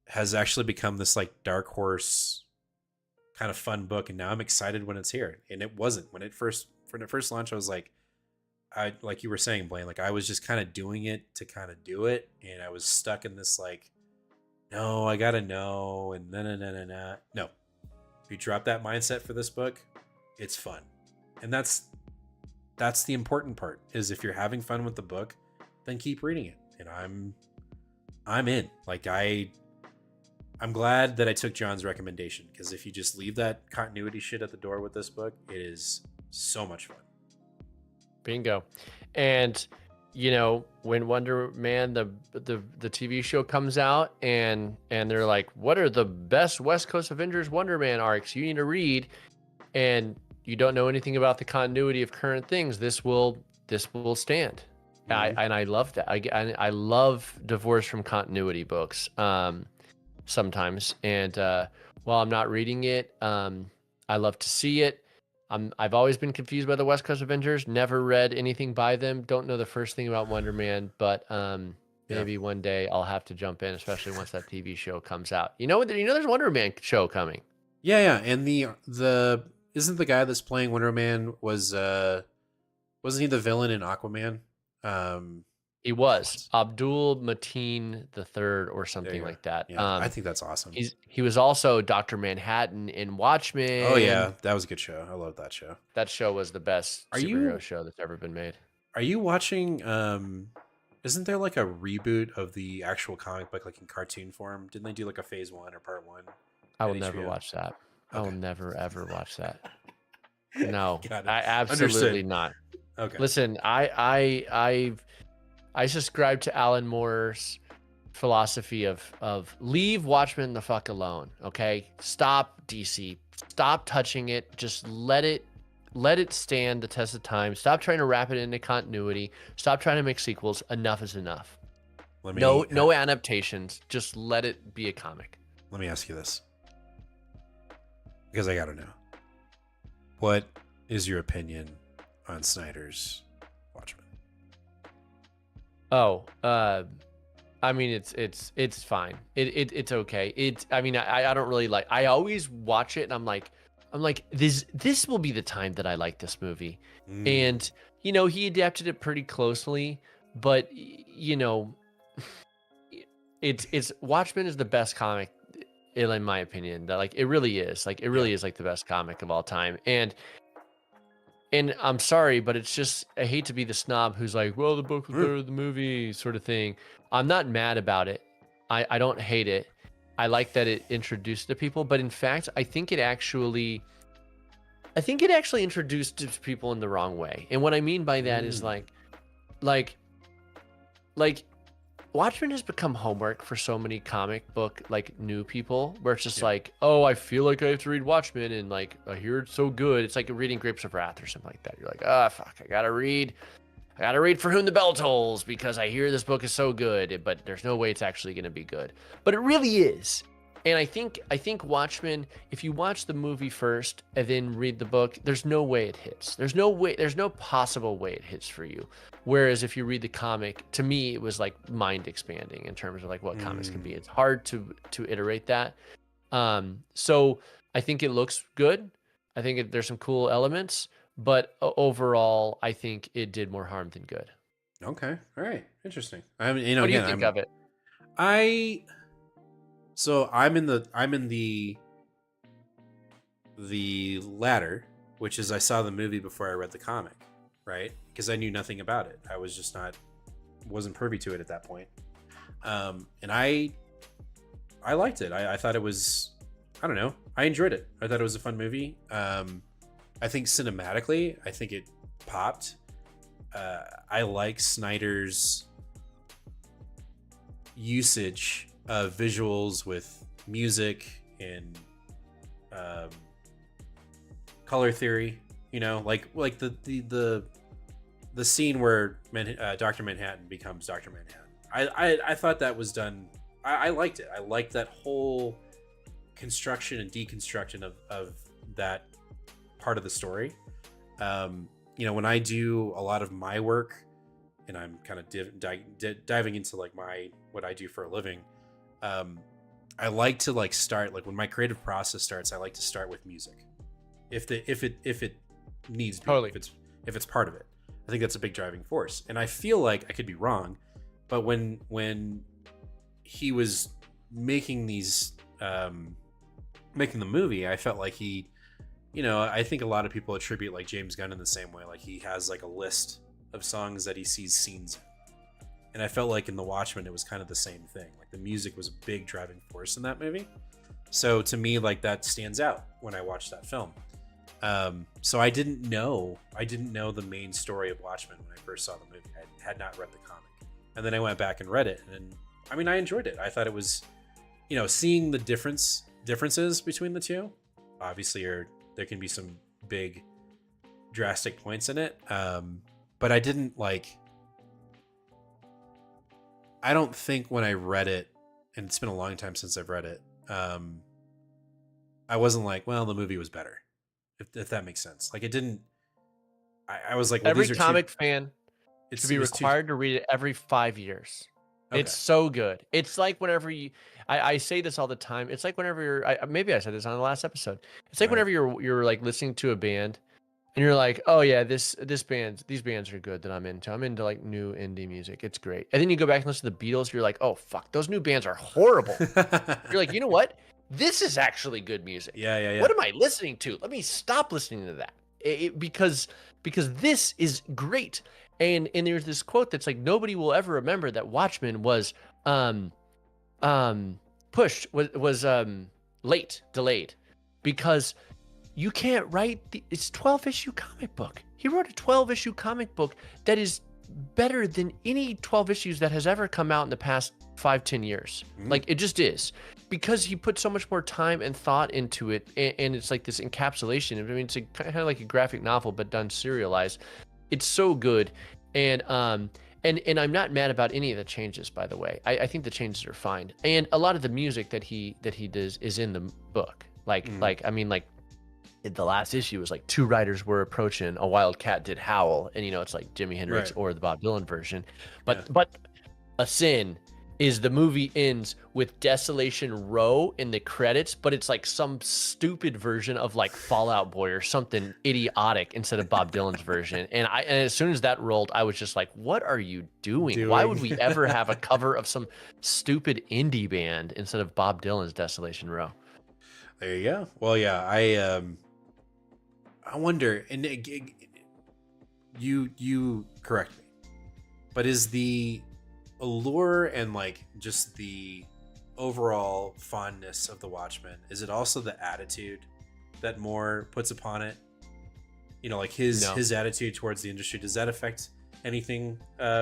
has actually become this like dark horse kind of fun book. And now I'm excited when it's here. And it wasn't when it first launched. I was like you were saying, Blaine, like I was just kind of doing it to kind of do it. And I was stuck in this like, no, I gotta know. And no, if you drop that mindset for this book, it's fun. And that's the important part, is if you're having fun with the book, then keep reading it. And I'm in. Like I'm glad that I took John's recommendation, because if you just leave that continuity shit at the door with this book, it is so much fun. Bingo. And you know, when Wonder Man the TV show comes out and they're like, what are the best West Coast Avengers Wonder Man arcs you need to read, and you don't know anything about the continuity of current things, this will stand. Mm-hmm. I love that. I love divorce from continuity books sometimes. And while I'm not reading it, I love to see it. I've always been confused by the West Coast Avengers. Never read anything by them. Don't know the first thing about Wonder Man, but maybe one day I'll have to jump in, especially once that TV show comes out. You know, there's a Wonder Man show coming. Yeah, and the isn't the guy that's playing Wonder Man wasn't he the villain in Aquaman? He was Abdul Mateen III or something like that. Yeah, I think that's awesome. He was also Dr. Manhattan in Watchmen. Oh yeah, that was a good show. I love that show. That show was the best superhero show that's ever been made. Are you watching? Isn't there like a reboot of the actual comic book, like in cartoon form? Didn't they do like a phase 1 or part 1? I will never watch that. Okay. I will never ever watch that. No, I Understood. absolutely not. Okay. Listen, I subscribe to Alan Moore's philosophy of leave Watchmen the fuck alone. Okay, stop DC, stop touching it. Just let it stand the test of time. Stop trying to wrap it into continuity. Stop trying to make sequels. Enough is enough. No adaptations. Just let it be a comic. Let me ask you this, because I gotta know. What is your opinion on Snyder's Watchmen? Oh, I mean, it's fine. It's okay. I don't really like. I always watch it and I'm like this will be the time that I like this movie. And you know, he adapted it pretty closely, but you know, it's Watchmen is the best comic in my opinion. That like it really is. Like it really is like the best comic of all time. And I'm sorry, but it's just, I hate to be the snob who's like, well, the book was better than the movie sort of thing. I'm not mad about it. I don't hate it. I like that it introduced to people, but in fact, I think it actually introduced people in the wrong way. And what I mean by that is like Watchmen has become homework for so many comic book like new people, where it's just like, oh, I feel like I have to read Watchmen, and like I hear it's so good. It's like reading Grapes of Wrath or something like that. You're like, oh fuck, I gotta read For Whom the Bell Tolls because I hear this book is so good, but there's no way it's actually gonna be good. But it really is. And I think Watchmen, if you watch the movie first and then read the book, there's no way it hits. There's no possible way it hits for you. Whereas if you read the comic, to me, it was like mind expanding in terms of like what comics can be. It's hard to iterate that. So I think it looks good. I think there's some cool elements, but overall, I think it did more harm than good. Okay. All right. Interesting. I mean, you know, what do again, you think of it? So I'm in the latter, which is I saw the movie before I read the comic, right? Because I knew nothing about it. I was just wasn't privy to it at that point. And I liked it. I thought it was, I don't know. I enjoyed it. I thought it was a fun movie. I think cinematically, I think it popped. I like Snyder's usage of visuals with music and color theory. You know, like the scene where Dr. Manhattan becomes Dr. Manhattan. I thought that was done. I liked it. I liked that whole construction and deconstruction of that part of the story. You know, when I do a lot of my work and I'm kind of diving into like what I do for a living, I like to like start, like when my creative process starts, I like to start with music. If it needs to be, Totally. if it's part of it. I think that's a big driving force. And I feel like, I could be wrong, but when he was making these making the movie, I felt like he, you know, I think a lot of people attribute like James Gunn in the same way. Like he has like a list of songs that he sees scenes in. And I felt like in The Watchmen, it was kind of the same thing. Like the music was a big driving force in that movie. So to me, like that stands out when I watched that film. So I didn't know the main story of Watchmen when I first saw the movie. I had not read the comic. And then I went back and read it. And I mean, I enjoyed it. I thought it was, you know, seeing the differences between the two, obviously there can be some big drastic points in it. But I didn't I don't think when I read it, and it's been a long time since I've read it, I wasn't like, well, the movie was better, if that makes sense. Like it didn't. I was like, well, Every these are comic two, fan should be it was too- required to read it every 5 years. Okay. It's so good. It's like whenever I say this all the time. It's like whenever maybe I said this on the last episode. It's like Right. whenever you're like listening to a band, and you're like, oh yeah, these bands are good that I'm into. I'm into like new indie music. It's great. And then you go back and listen to the Beatles. You're like, oh fuck, those new bands are horrible. You're like, you know what? This is actually good music. yeah. What am I listening to? Let me stop listening to that. Because this is great. And there's this quote that's like, nobody will ever remember that Watchmen was pushed, was late, delayed, because you can't write it's 12-issue comic book. He wrote a 12-issue comic book that is better than any 12 issues that has ever come out in the past 5-10 years. Like it just is, because he put so much more time and thought into it, and it's like this encapsulation. I mean, it's kind of like a graphic novel but done serialized. It's so good. And I'm not mad about any of the changes, by the way. I think the changes are fine. And a lot of the music that he does is in the book. Like I mean, like the last issue was like 2 writers were approaching a wild cat did howl, and you know, it's like Jimi Hendrix Right. or the Bob Dylan version. But A Sin is the movie ends with Desolation Row in the credits, but it's like some stupid version of like Fallout Boy or something idiotic instead of Bob Dylan's version. And as soon as that rolled, I was just like, what are you doing? Why would we ever have a cover of some stupid indie band instead of Bob Dylan's Desolation Row? There you go. Well, yeah, I wonder, and you correct me, but is the allure and like just the overall fondness of the Watchmen, is it also the attitude that Moore puts upon it? You know, like his attitude towards the industry, does that affect anything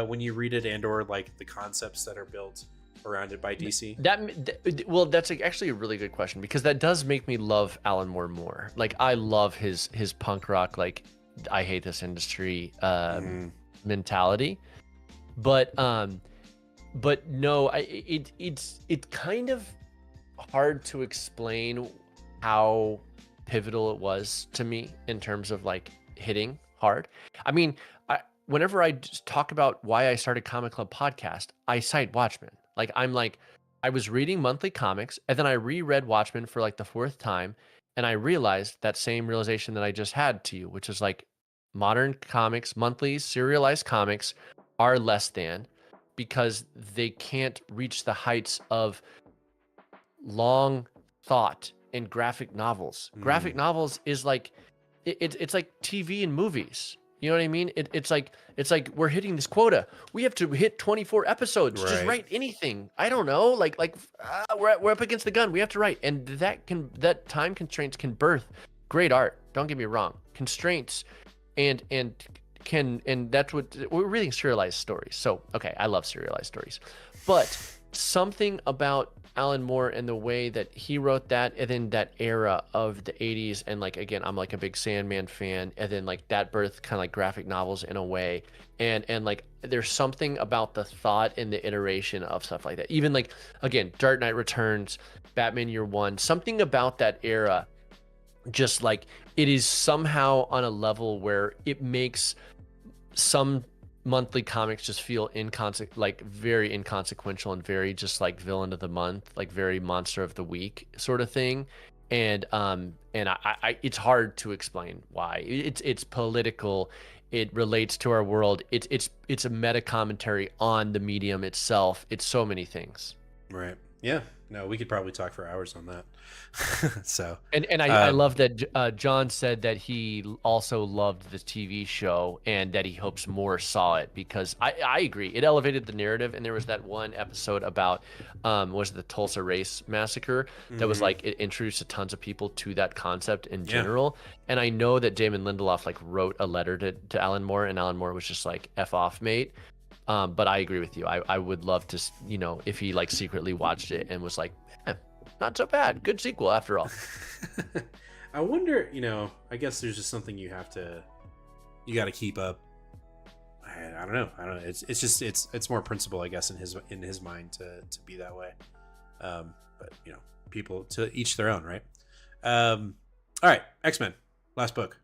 when you read it, and or like the concepts that are built around it by DC? Well, that's actually a really good question, because that does make me love Alan Moore more. Like I love his punk rock, like I hate this industry mentality, but no, it's kind of hard to explain how pivotal it was to me in terms of like hitting hard. I mean, whenever I just talk about why I started Comic Club podcast, I cite Watchmen. Like I was reading monthly comics, and then I reread Watchmen for like the 4th time, and I realized that same realization that I just had to you, which is like modern comics, monthly serialized comics are less than, because they can't reach the heights of long thought in graphic novels. Graphic novels is like it's like TV and movies. You know what I mean? It's like we're hitting this quota. We have to hit 24 episodes. Right. Just write anything. I don't know. We're up against the gun. We have to write, and that time constraints can birth great art. Don't get me wrong. Constraints and that's what we're reading serialized stories. So, okay, I love serialized stories. But something about Alan Moore and the way that he wrote that, and then that era of the 80s, and like, again, I'm like a big Sandman fan, and then like that birthed kind of like graphic novels in a way, and like there's something about the thought and the iteration of stuff like that. Even like, again, Dark Knight Returns, Batman Year One, something about that era, just like it is somehow on a level where it makes some monthly comics just feel very inconsequential and very just like villain of the month, like very monster of the week sort of thing. And I it's hard to explain why. It's political, it relates to our world, it's a meta commentary on the medium itself. It's so many things. Right. Yeah. No, we could probably talk for hours on that. So I love that John said that he also loved the TV show and that he hopes more saw it, because I agree, it elevated the narrative. And there was that one episode about was it the Tulsa Race Massacre that was like, it introduced tons of people to that concept in general. And I know that Damon Lindelof like wrote a letter to Alan Moore, and Alan Moore was just like, F off, mate. But I agree with you. I would love to, if he like secretly watched it and was like, not so bad, good sequel after all. I wonder, I guess there's just something you got to keep up. I don't know. It's just it's more principle, I guess, in his mind to be that way. But people to each their own, right? All right, X-Men, last book.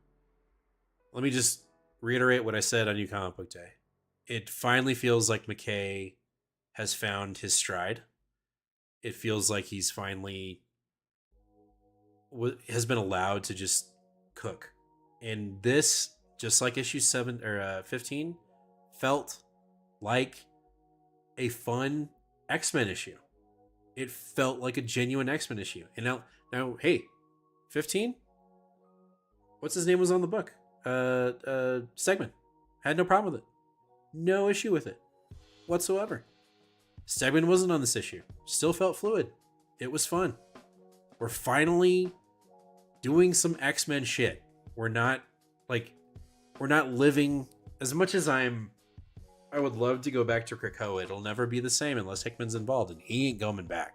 Let me just reiterate what I said on New Comic Book Day. It finally feels like McKay has found his stride. It feels like he's finally has been allowed to just cook. And this, just like issue 7 or 15, felt like a fun X-Men issue. It felt like a genuine X-Men issue. And now, hey, 15? What's his name was on the book? Stegman. Had no problem with it. No issue with it whatsoever. Stegman wasn't on this issue. Still felt fluid. It was fun. We're finally doing some X-Men shit. We're not living, as much as I would love to go back to Krakoa. It'll never be the same unless Hickman's involved, and he ain't coming back.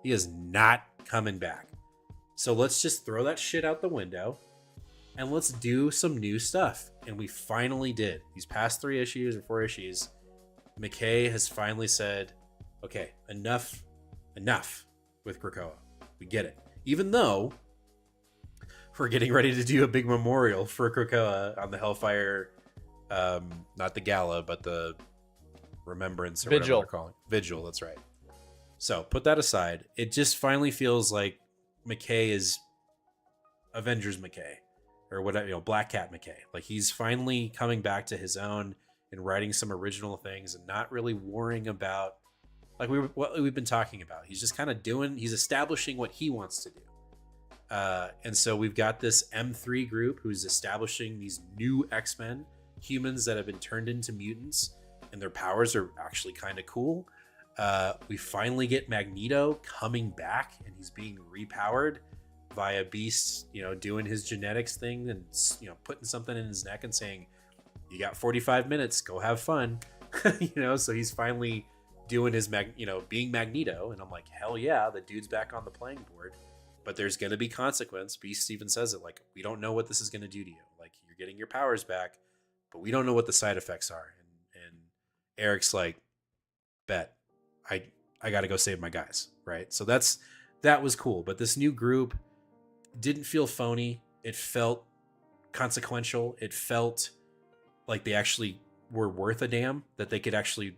He is not coming back. So let's just throw that shit out the window and let's do some new stuff. And we finally did. These past 3 issues or 4 issues, McKay has finally said, okay, enough with Krakoa. We get it. Even though we're getting ready to do a big memorial for Krakoa on the Hellfire, not the gala, but the remembrance or Vigil. whatever they're calling it. Vigil, that's right. So put that aside. It just finally feels like McKay is Avengers McKay, or whatever, Black Cat McKay. Like, he's finally coming back to his own and writing some original things and not really worrying about what we've been talking about. He's just kind of he's establishing what he wants to do. And so we've got this M3 group who's establishing these new X-Men, humans that have been turned into mutants, and their powers are actually kind of cool. We finally get Magneto coming back, and he's being repowered via Beast, doing his genetics thing and, putting something in his neck and saying, you got 45 minutes, go have fun. So he's finally doing his being Magneto, and I'm like, hell yeah, the dude's back on the playing board. But there's going to be consequence. Beast even says it, like, we don't know what this is going to do to you. Like, you're getting your powers back, but we don't know what the side effects are. And Eric's like, bet, I got to go save my guys, right? So that was cool. But this new group didn't feel phony. It felt consequential. It felt like they actually were worth a damn, that they could actually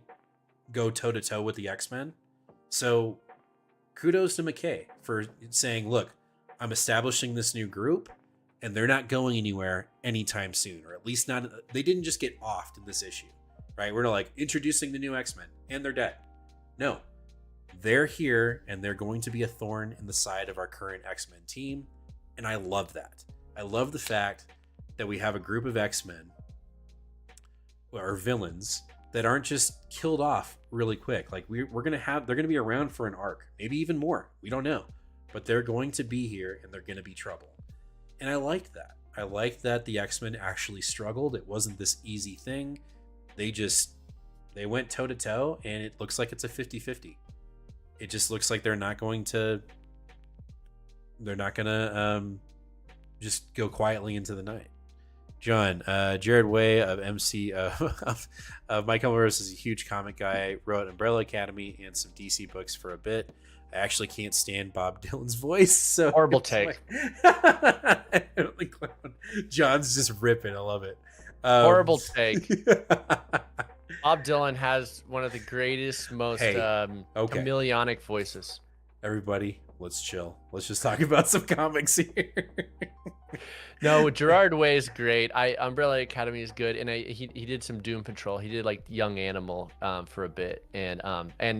go toe-to-toe with the X-Men. So kudos to McKay for saying, look, I'm establishing this new group and they're not going anywhere anytime soon, or at least not. They didn't just get offed in this issue, right? We're not like introducing the new X-Men and they're dead. No, they're here and they're going to be a thorn in the side of our current X-Men team. And I love that. I love the fact that we have a group of X-Men or villains that aren't just killed off really quick. Like they're going to be around for an arc, maybe even more. We don't know, but they're going to be here and they're going to be trouble. And I like that. I like that the X-Men actually struggled. It wasn't this easy thing. They went toe to toe, and it looks like it's a 50-50. It just looks like they're not gonna just go quietly into the night. John, Jared Way of MC of Mike Elmers is a huge comic guy. Wrote Umbrella Academy and some DC books for a bit. I actually can't stand Bob Dylan's voice. So Horrible take. John's just ripping. I love it. Horrible take. Bob Dylan has one of the greatest, most chameleonic voices. Everybody, let's chill. Let's just talk about some comics here. No, Gerard Way is great. Umbrella Academy is good, and he did some Doom Patrol. He did like Young Animal for a bit, and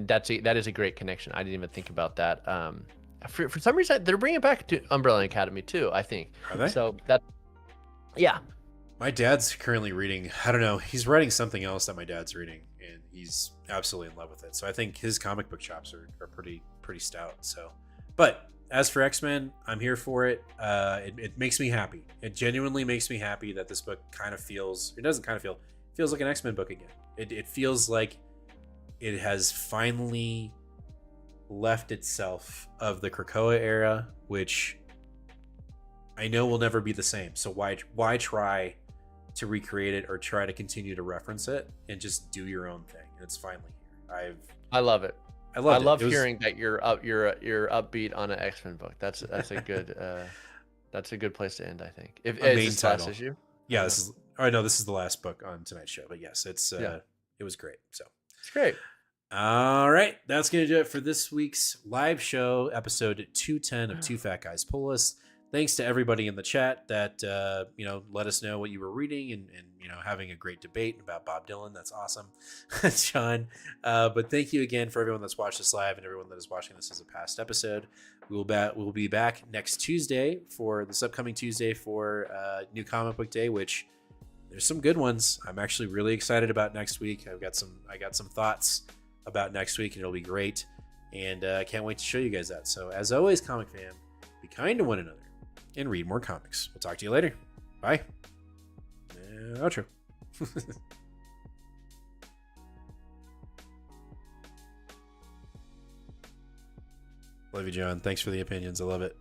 that is a great connection. I didn't even think about that. For some reason, they're bringing back to Umbrella Academy too, I think. Are they? So that, yeah. My dad's currently reading, I don't know, he's writing something else that my dad's reading, and he's absolutely in love with it. So I think his comic book chops are pretty stout. So, but as for X-Men, I'm here for it. It makes me happy. It genuinely makes me happy that this book feels like an X-Men book again. It feels like it has finally left itself of the Krakoa era, which I know will never be the same. So why try to recreate it or try to continue to reference it, and just do your own thing? And it's finally here. I love it. I love it. hearing that you're upbeat on an X-Men book. That's a good that's a good place to end, I think. If a is main this title. last issue? Yeah, this is. Oh no, this is the last book on tonight's show. But yes, it was great. So it's great. All right, that's gonna do it for this week's live show, episode 210 of Two Fat Guys Pull List. Thanks to everybody in the chat that let us know what you were reading and having a great debate about Bob Dylan. That's awesome, John. But thank you again for everyone that's watched this live and everyone that is watching this as a past episode. We'll be back next Tuesday for this upcoming Tuesday for New Comic Book Day, which there's some good ones. I'm actually really excited about next week. I got some thoughts about next week, and it'll be great. And I can't wait to show you guys that. So as always, comic fam, be kind to one another and read more comics. We'll talk to you later. Bye. Outro. Love you, John. Thanks for the opinions. I love it.